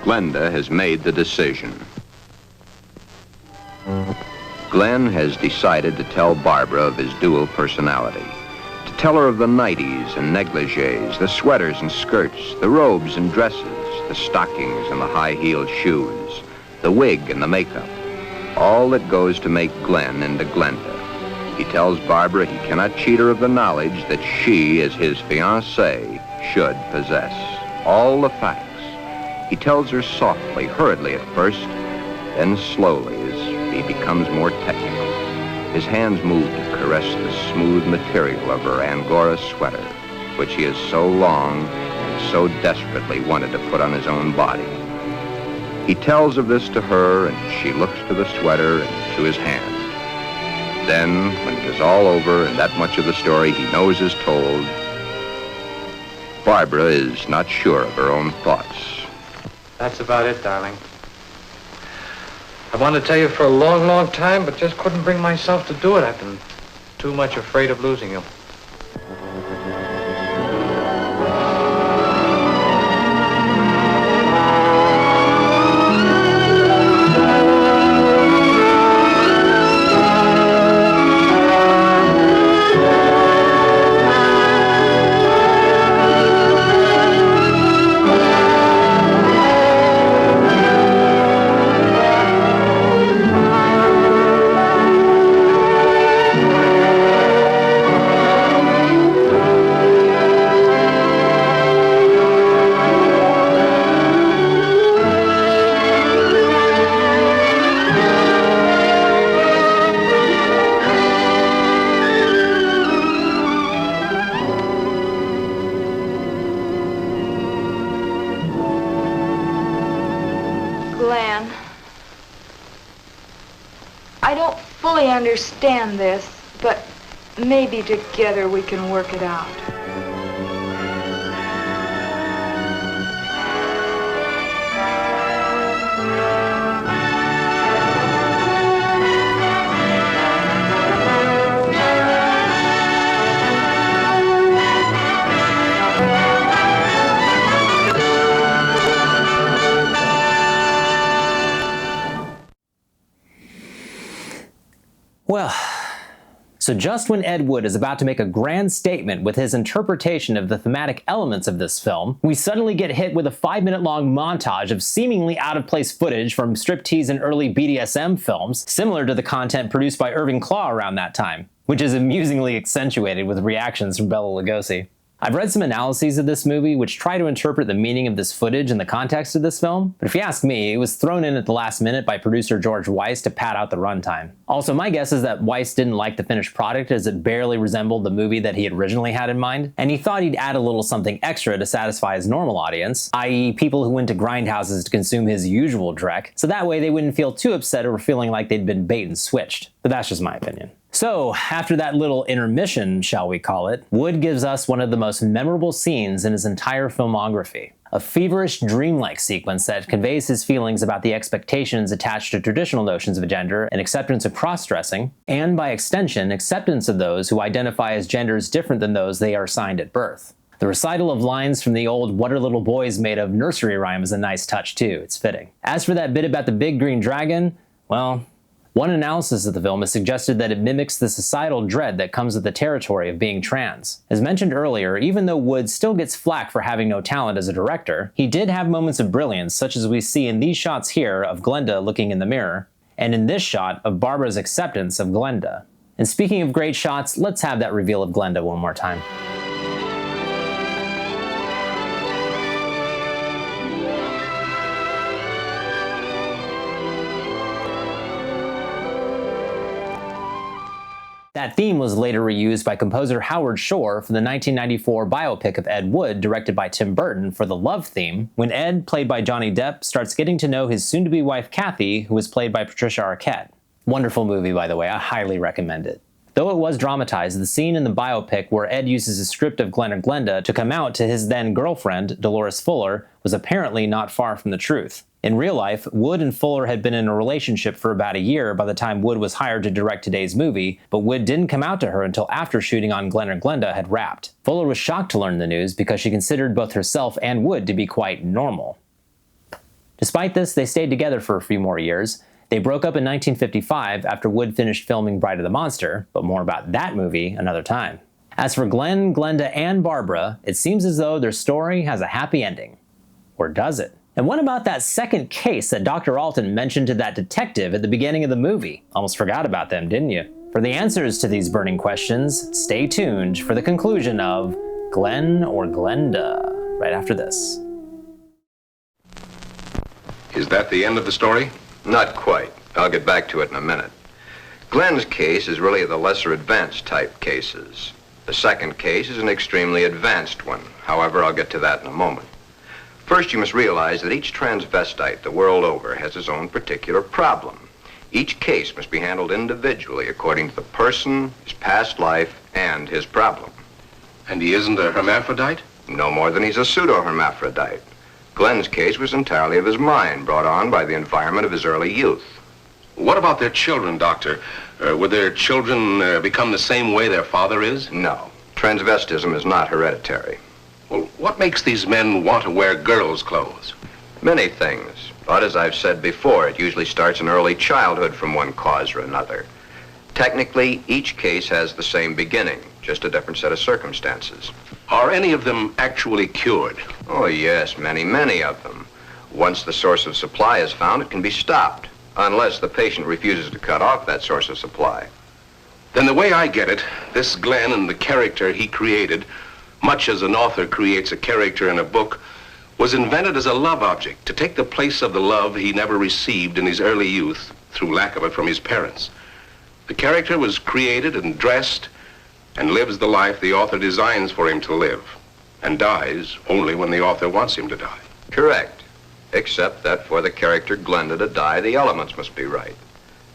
Glenda has made the decision. Glenn has decided to tell Barbara of his dual personality. To tell her of the nighties and negligees, the sweaters and skirts, the robes and dresses, the stockings and the high-heeled shoes, the wig and the makeup. All that goes to make Glenn into Glenda. He tells Barbara he cannot cheat her of the knowledge that she, as his fiancée, should possess. All the facts. He tells her softly, hurriedly at first, then slowly as he becomes more technical. His hands move to caress the smooth material of her angora sweater, which he has so long and so desperately wanted to put on his own body. He tells of this to her, and she looks to the sweater and to his hand. Then, when it is all over and that much of the story he knows is told, Barbara is not sure of her own thoughts. That's about it, darling. I wanted to tell you for a long, long time, but just couldn't bring myself to do it. I've been too much afraid of losing you. Glenn, I don't fully understand this, but maybe together we can work it out. Well, so just when Ed Wood is about to make a grand statement with his interpretation of the thematic elements of this film, we suddenly get hit with a 5-minute long montage of seemingly out-of-place footage from striptease and early BDSM films, similar to the content produced by Irving Klaw around that time, which is amusingly accentuated with reactions from Bela Lugosi. I've read some analyses of this movie which try to interpret the meaning of this footage in the context of this film, but if you ask me, it was thrown in at the last minute by producer George Weiss to pad out the runtime. Also, my guess is that Weiss didn't like the finished product as it barely resembled the movie that he had originally had in mind, and he thought he'd add a little something extra to satisfy his normal audience, i.e. people who went to grindhouses to consume his usual dreck, so that way they wouldn't feel too upset over feeling like they'd been bait and switched. But that's just my opinion. So, after that little intermission, shall we call it, Wood gives us one of the most memorable scenes in his entire filmography. A feverish, dreamlike sequence that conveys his feelings about the expectations attached to traditional notions of gender and acceptance of cross-dressing, and by extension, acceptance of those who identify as genders different than those they are assigned at birth. The recital of lines from the old What Are Little Boys Made Of nursery rhyme is a nice touch too, it's fitting. As for that bit about the big green dragon, well, one analysis of the film has suggested that it mimics the societal dread that comes with the territory of being trans. As mentioned earlier, even though Wood still gets flack for having no talent as a director, he did have moments of brilliance such as we see in these shots here of Glenda looking in the mirror, and in this shot of Barbara's acceptance of Glenda. And speaking of great shots, let's have that reveal of Glenda one more time. That theme was later reused by composer Howard Shore for the 1994 biopic of Ed Wood, directed by Tim Burton, for the love theme, when Ed, played by Johnny Depp, starts getting to know his soon-to-be wife Kathy, who was played by Patricia Arquette. Wonderful movie, by the way, I highly recommend it. Though it was dramatized, the scene in the biopic where Ed uses a script of Glen or Glenda to come out to his then-girlfriend, Dolores Fuller, was apparently not far from the truth. In real life, Wood and Fuller had been in a relationship for about a year by the time Wood was hired to direct today's movie, but Wood didn't come out to her until after shooting on Glen or Glenda had wrapped. Fuller was shocked to learn the news because she considered both herself and Wood to be quite normal. Despite this, they stayed together for a few more years. They broke up in 1955 after Wood finished filming Bride of the Monster, but more about that movie another time. As for Glen, Glenda, and Barbara, it seems as though their story has a happy ending. Or does it? And what about that second case that Dr. Alton mentioned to that detective at the beginning of the movie? Almost forgot about them, didn't you? For the answers to these burning questions, stay tuned for the conclusion of Glen or Glenda, right after this. Is that the end of the story? Not quite. I'll get back to it in a minute. Glen's case is really the lesser advanced type cases. The second case is an extremely advanced one. However, I'll get to that in a moment. First, you must realize that each transvestite the world over has his own particular problem. Each case must be handled individually according to the person, his past life, and his problem. And he isn't a hermaphrodite? No more than he's a pseudo-hermaphrodite. Glen's case was entirely of his mind, brought on by the environment of his early youth. What about their children, Doctor? Would their children become the same way their father is? No. Transvestism is not hereditary. Well, what makes these men want to wear girls' clothes? Many things. But as I've said before, it usually starts in early childhood from one cause or another. Technically, each case has the same beginning, just a different set of circumstances. Are any of them actually cured? Oh, yes, many of them. Once the source of supply is found, it can be stopped, unless the patient refuses to cut off that source of supply. Then the way I get it, this Glen and the character he created, much as an author creates a character in a book, was invented as a love object to take the place of the love he never received in his early youth through lack of it from his parents. The character was created and dressed and lives the life the author designs for him to live, and dies only when the author wants him to die. Correct. Except that for the character Glenda to die, the elements must be right.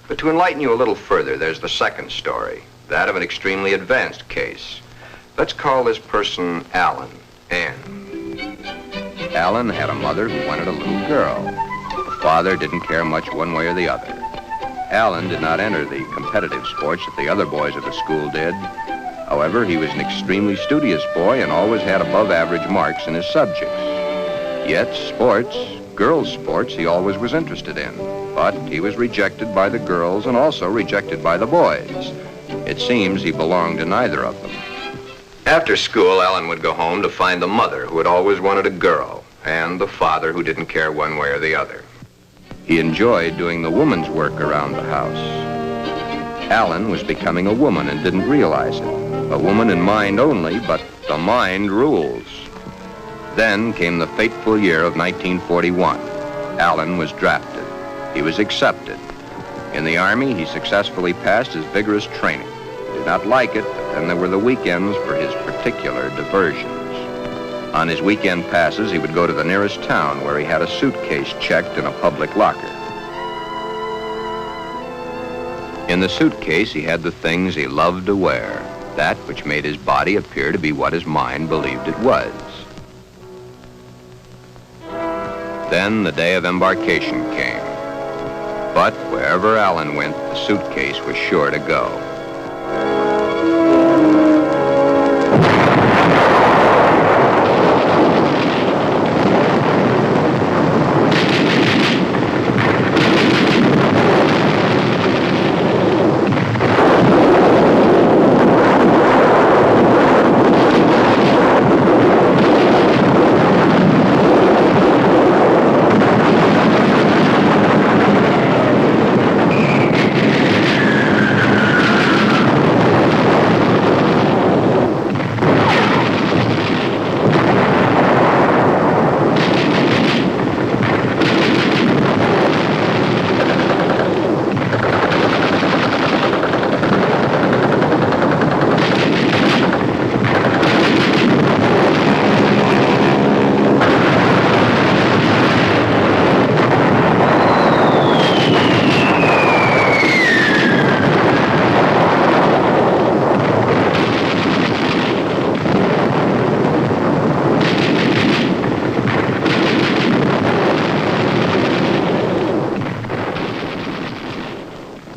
But to enlighten you a little further, there's the second story, that of an extremely advanced case. Let's call this person Alan, Ann. Alan had a mother who wanted a little girl. The father didn't care much one way or the other. Alan did not enter the competitive sports that the other boys at the school did. However, he was an extremely studious boy and always had above average marks in his subjects. Yet sports, girls' sports, he always was interested in. But he was rejected by the girls and also rejected by the boys. It seems he belonged to neither of them. After school, Alan would go home to find the mother who had always wanted a girl and the father who didn't care one way or the other. He enjoyed doing the woman's work around the house. Alan was becoming a woman and didn't realize it. A woman in mind only, but the mind rules. Then came the fateful year of 1941. Alan was drafted. He was accepted. In the Army, he successfully passed his vigorous training. He did not like it, but then there were the weekends for his particular diversions. On his weekend passes, he would go to the nearest town where he had a suitcase checked in a public locker. In the suitcase, he had the things he loved to wear, that which made his body appear to be what his mind believed it was. Then the day of embarkation came. But wherever Alan went, the suitcase was sure to go.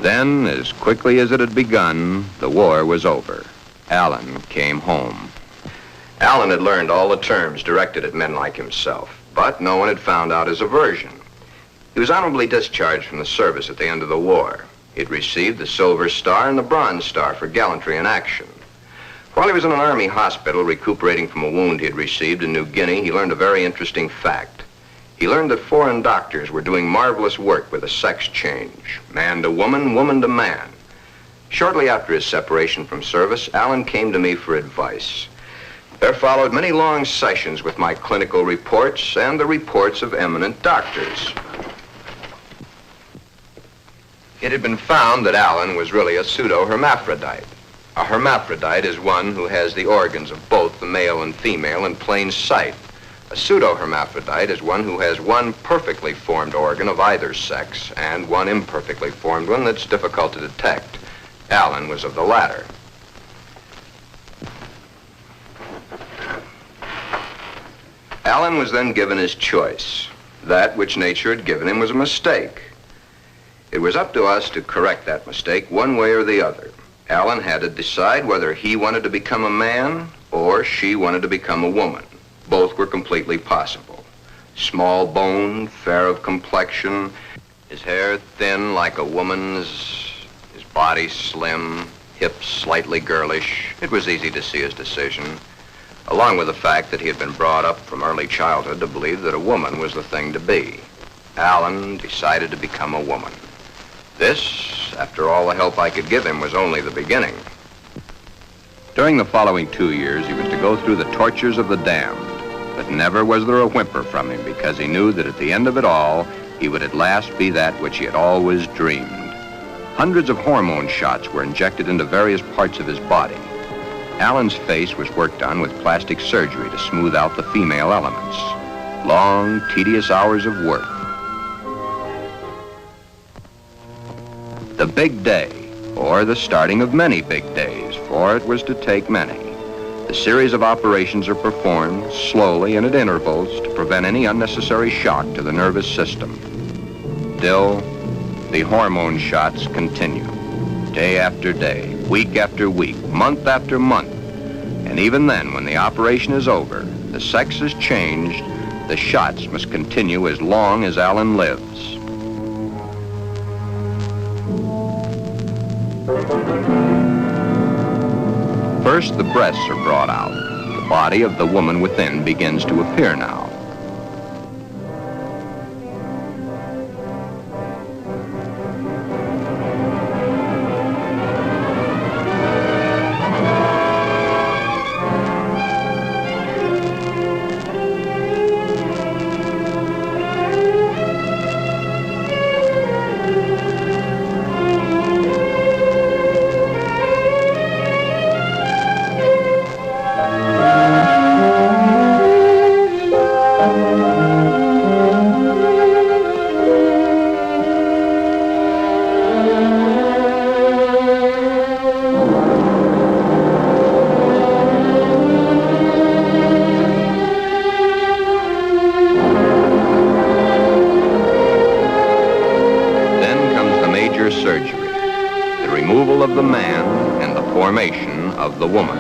Then, as quickly as it had begun, the war was over. Alan came home. Alan had learned all the terms directed at men like himself, but no one had found out his aversion. He was honorably discharged from the service at the end of the war. He'd received the Silver Star and the Bronze Star for gallantry in action. While he was in an army hospital recuperating from a wound he had received in New Guinea, he learned a very interesting fact. He learned that foreign doctors were doing marvelous work with a sex change, man to woman, woman to man. Shortly after his separation from service, Alan came to me for advice. There followed many long sessions with my clinical reports and the reports of eminent doctors. It had been found that Alan was really a pseudo-hermaphrodite. A hermaphrodite is one who has the organs of both the male and female in plain sight. A pseudo-hermaphrodite is one who has one perfectly formed organ of either sex and one imperfectly formed one that's difficult to detect. Alan was of the latter. Alan was then given his choice. That which nature had given him was a mistake. It was up to us to correct that mistake one way or the other. Alan had to decide whether he wanted to become a man or she wanted to become a woman. Both were completely possible. Small-boned, fair of complexion, his hair thin like a woman's, his body slim, hips slightly girlish. It was easy to see his decision, along with the fact that he had been brought up from early childhood to believe that a woman was the thing to be. Alan decided to become a woman. This, after all the help I could give him, was only the beginning. During the following 2 years, he was to go through the tortures of the damned. But never was there a whimper from him, because he knew that at the end of it all, he would at last be that which he had always dreamed. Hundreds of hormone shots were injected into various parts of his body. Alan's face was worked on with plastic surgery to smooth out the female elements. Long, tedious hours of work. The big day, or the starting of many big days, for it was to take many. The series of operations are performed slowly and at intervals to prevent any unnecessary shock to the nervous system. Still, the hormone shots continue, day after day, week after week, month after month. And even then, when the operation is over, the sex is changed, the shots must continue as long as Alan lives. First, the breasts are brought out. The body of the woman within begins to appear now. Of the man and the formation of the woman.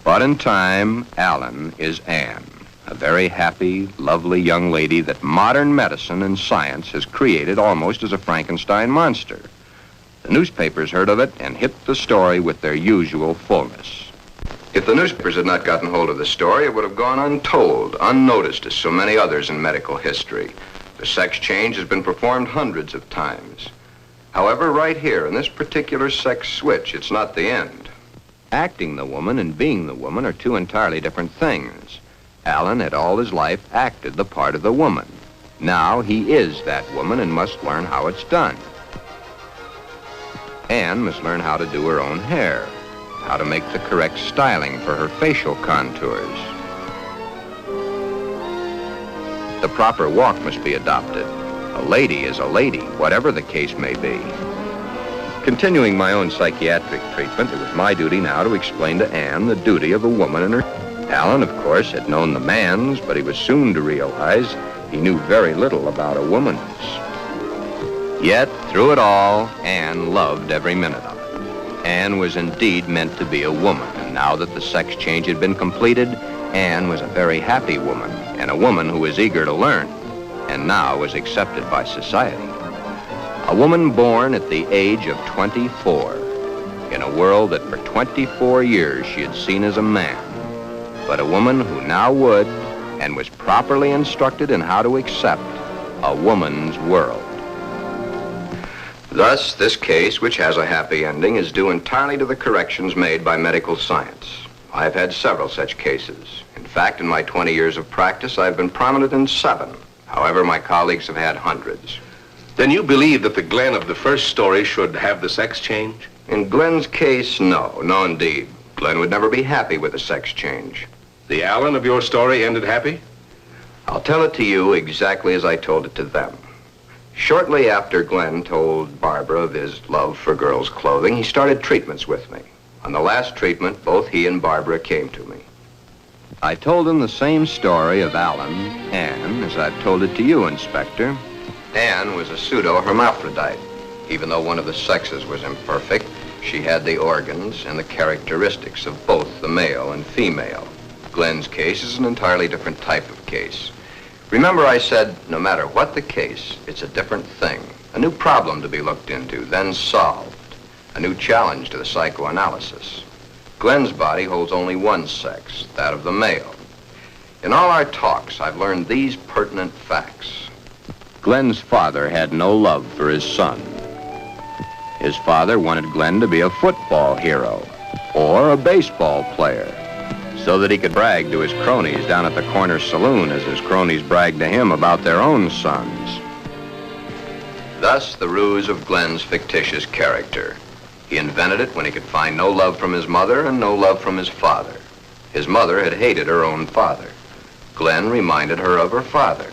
But in time, Alan is Anne, a very happy, lovely young lady that modern medicine and science has created almost as a Frankenstein monster. The newspapers heard of it and hit the story with their usual fullness. If the newspapers had not gotten hold of the story, it would have gone untold, unnoticed as so many others in medical history. The sex change has been performed hundreds of times. However, right here, in this particular sex switch, it's not the end. Acting the woman and being the woman are two entirely different things. Alan had all his life acted the part of the woman. Now he is that woman and must learn how it's done. Anne must learn how to do her own hair, how to make the correct styling for her facial contours. The proper walk must be adopted. A lady is a lady, whatever the case may be. Continuing my own psychiatric treatment, it was my duty now to explain to Anne the duty of a woman and her... Alan, of course, had known the man's, but he was soon to realize he knew very little about a woman's. Yet, through it all, Anne loved every minute of it. Anne was indeed meant to be a woman, and now that the sex change had been completed, Anne was a very happy woman, and a woman who was eager to learn, and now was accepted by society. A woman born at the age of 24, in a world that for 24 years she had seen as a man, but a woman who now would, and was properly instructed in how to accept, a woman's world. Thus, this case, which has a happy ending, is due entirely to the corrections made by medical science. I've had several such cases. In fact, in my 20 years of practice, I've been prominent in 7. However, my colleagues have had hundreds. Then you believe that the Glenn of the first story should have the sex change? In Glenn's case, no. No, indeed. Glenn would never be happy with a sex change. The Alan of your story ended happy? I'll tell it to you exactly as I told it to them. Shortly after Glenn told Barbara of his love for girls' clothing, he started treatments with me. On the last treatment, both he and Barbara came to me. I told him the same story of Alan, Anne, as I've told it to you, Inspector. Anne was a pseudo-hermaphrodite. Even though one of the sexes was imperfect, she had the organs and the characteristics of both the male and female. Glenn's case is an entirely different type of case. Remember I said, no matter what the case, it's a different thing. A new problem to be looked into, then solved. A new challenge to the psychoanalysis. Glenn's body holds only one sex, that of the male. In all our talks, I've learned these pertinent facts. Glenn's father had no love for his son. His father wanted Glenn to be a football hero or a baseball player, so that he could brag to his cronies down at the corner saloon as his cronies bragged to him about their own sons. Thus, the ruse of Glenn's fictitious character. He invented it when he could find no love from his mother and no love from his father. His mother had hated her own father. Glenn reminded her of her father.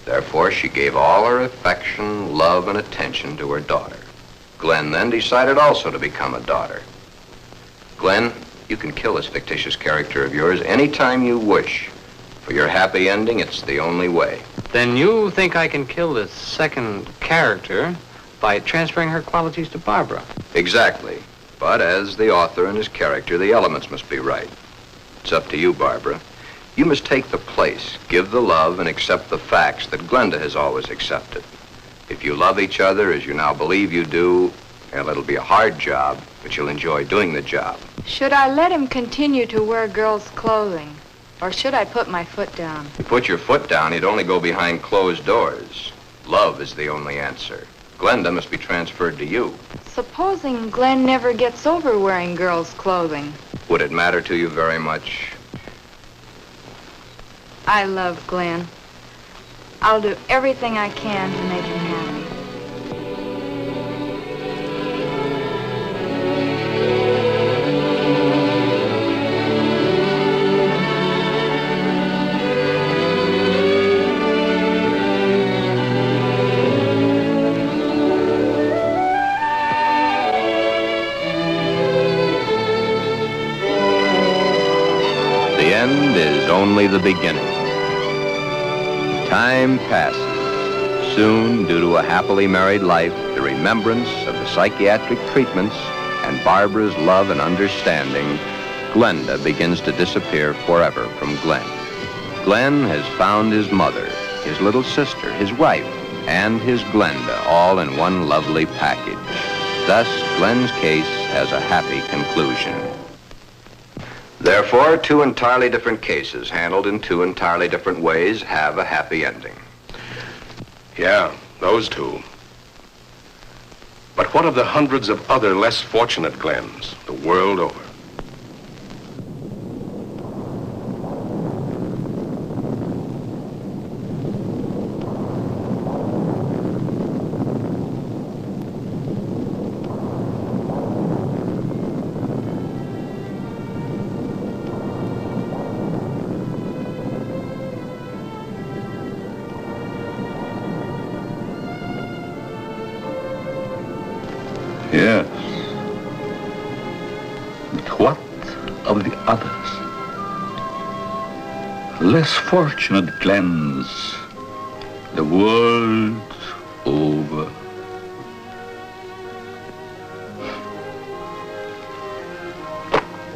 Therefore, she gave all her affection, love, and attention to her daughter. Glenn then decided also to become a daughter. Glenn, you can kill this fictitious character of yours anytime you wish. For your happy ending, it's the only way. Then you think I can kill this second character by transferring her qualities to Barbara? Exactly. But as the author and his character, the elements must be right. It's up to you, Barbara. You must take the place, give the love, and accept the facts that Glenda has always accepted. If you love each other as you now believe you do, well, it'll be a hard job, but you'll enjoy doing the job. Should I let him continue to wear girls' clothing? Or should I put my foot down? If you put your foot down, you'd only go behind closed doors. Love is the only answer. Glenda must be transferred to you. Supposing Glenn never gets over wearing girls' clothing. Would it matter to you very much? I love Glenn. I'll do everything I can to make him happy. The end is only the beginning. Time passes. Soon, due to a happily married life, the remembrance of the psychiatric treatments, and Barbara's love and understanding, Glenda begins to disappear forever from Glenn. Glen has found his mother, his little sister, his wife, and his Glenda, all in one lovely package. Thus, Glen's case has a happy conclusion. Therefore, two entirely different cases, handled in two entirely different ways, have a happy ending. Yeah, those two. But what of the hundreds of other less fortunate Glens the world over? Yes. But what of the others? Less fortunate Glens, the world over.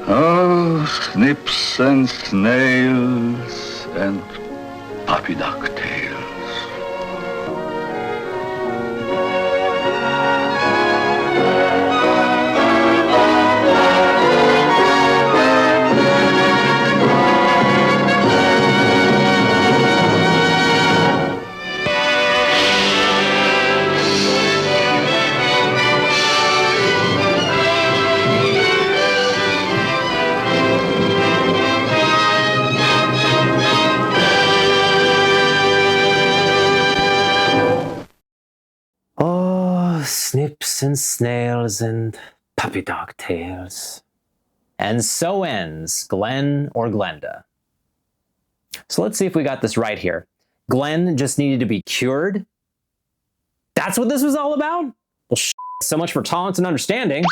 Oh, snips and snails and puppy dog tails. Snips and snails and puppy dog tails. And so ends Glen or Glenda. So let's see if we got this right here. Glen just needed to be cured? That's what this was all about? Well, so much for tolerance and understanding.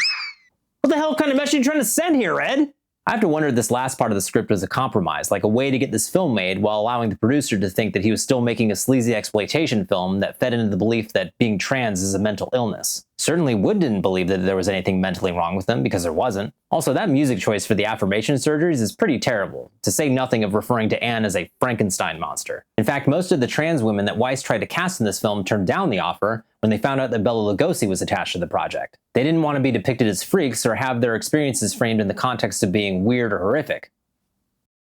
What the hell kind of message are you trying to send here, Ed? I have to wonder if this last part of the script was a compromise, like a way to get this film made while allowing the producer to think that he was still making a sleazy exploitation film that fed into the belief that being trans is a mental illness. Certainly Wood didn't believe that there was anything mentally wrong with him, because there wasn't. Also, that music choice for the affirmation surgeries is pretty terrible, to say nothing of referring to Anne as a Frankenstein monster. In fact, most of the trans women that Weiss tried to cast in this film turned down the offer when they found out that Bela Lugosi was attached to the project. They didn't want to be depicted as freaks or have their experiences framed in the context of being weird or horrific.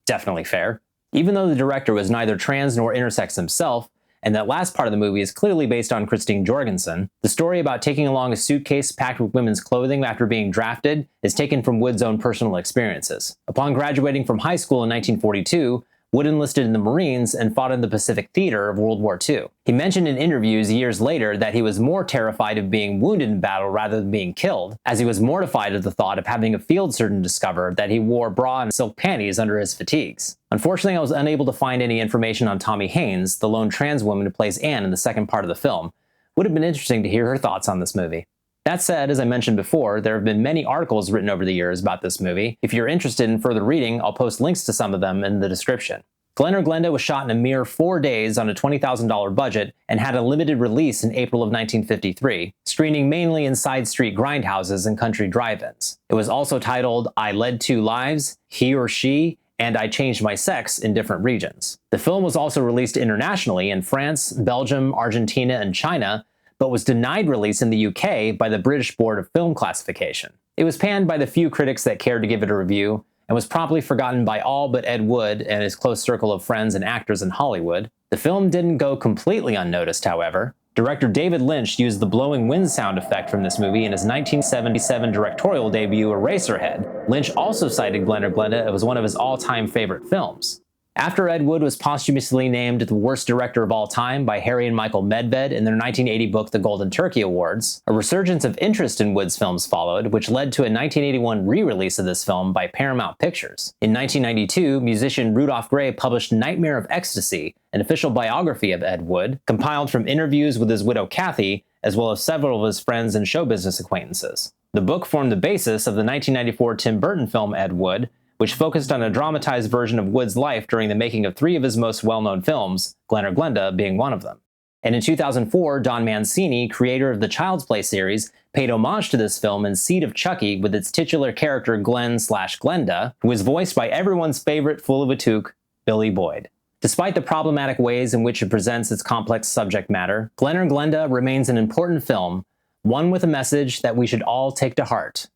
Definitely fair. Even though the director was neither trans nor intersex himself, and that last part of the movie is clearly based on Christine Jorgensen, the story about taking along a suitcase packed with women's clothing after being drafted is taken from Wood's own personal experiences. Upon graduating from high school in 1942, Wood enlisted in the Marines and fought in the Pacific Theater of World War II. He mentioned in interviews years later that he was more terrified of being wounded in battle rather than being killed, as he was mortified at the thought of having a field surgeon discover that he wore bra and silk panties under his fatigues. Unfortunately, I was unable to find any information on Tommy Haynes, the lone trans woman who plays Anne in the second part of the film. Would have been interesting to hear her thoughts on this movie. That said, as I mentioned before, there have been many articles written over the years about this movie. If you're interested in further reading, I'll post links to some of them in the description. Glen or Glenda was shot in a mere 4 days on a $20,000 budget and had a limited release in April of 1953, screening mainly in side street grindhouses and country drive-ins. It was also titled I Led Two Lives, He or She, and I Changed My Sex in different regions. The film was also released internationally in France, Belgium, Argentina, and China, but was denied release in the UK by the British Board of Film Classification. It was panned by the few critics that cared to give it a review, and was promptly forgotten by all but Ed Wood and his close circle of friends and actors in Hollywood. The film didn't go completely unnoticed, however. Director David Lynch used the blowing wind sound effect from this movie in his 1977 directorial debut, Eraserhead. Lynch also cited Glen or Glenda as one of his all-time favorite films. After Ed Wood was posthumously named the worst director of all time by Harry and Michael Medved in their 1980 book The Golden Turkey Awards, a resurgence of interest in Wood's films followed, which led to a 1981 re-release of this film by Paramount Pictures. In 1992, musician Rudolph Gray published Nightmare of Ecstasy, an official biography of Ed Wood, compiled from interviews with his widow Kathy, as well as several of his friends and show business acquaintances. The book formed the basis of the 1994 Tim Burton film Ed Wood, which focused on a dramatized version of Wood's life during the making of 3 of his most well-known films, Glen or Glenda being one of them. And in 2004, Don Mancini, creator of the Child's Play series, paid homage to this film in Seed of Chucky with its titular character Glen/Glenda, who was voiced by everyone's favorite fool of a toque, Billy Boyd. Despite the problematic ways in which it presents its complex subject matter, Glen or Glenda remains an important film, one with a message that we should all take to heart.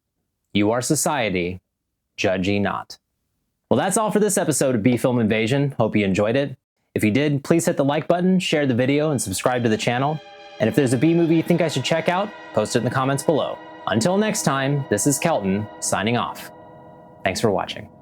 You are society, judge ye not. Well, that's all for this episode of B-Film Invasion. Hope you enjoyed it. If you did, please hit the like button, share the video, and subscribe to the channel. And if there's a B-movie you think I should check out, post it in the comments below. Until next time, this is Kelton, signing off. Thanks for watching.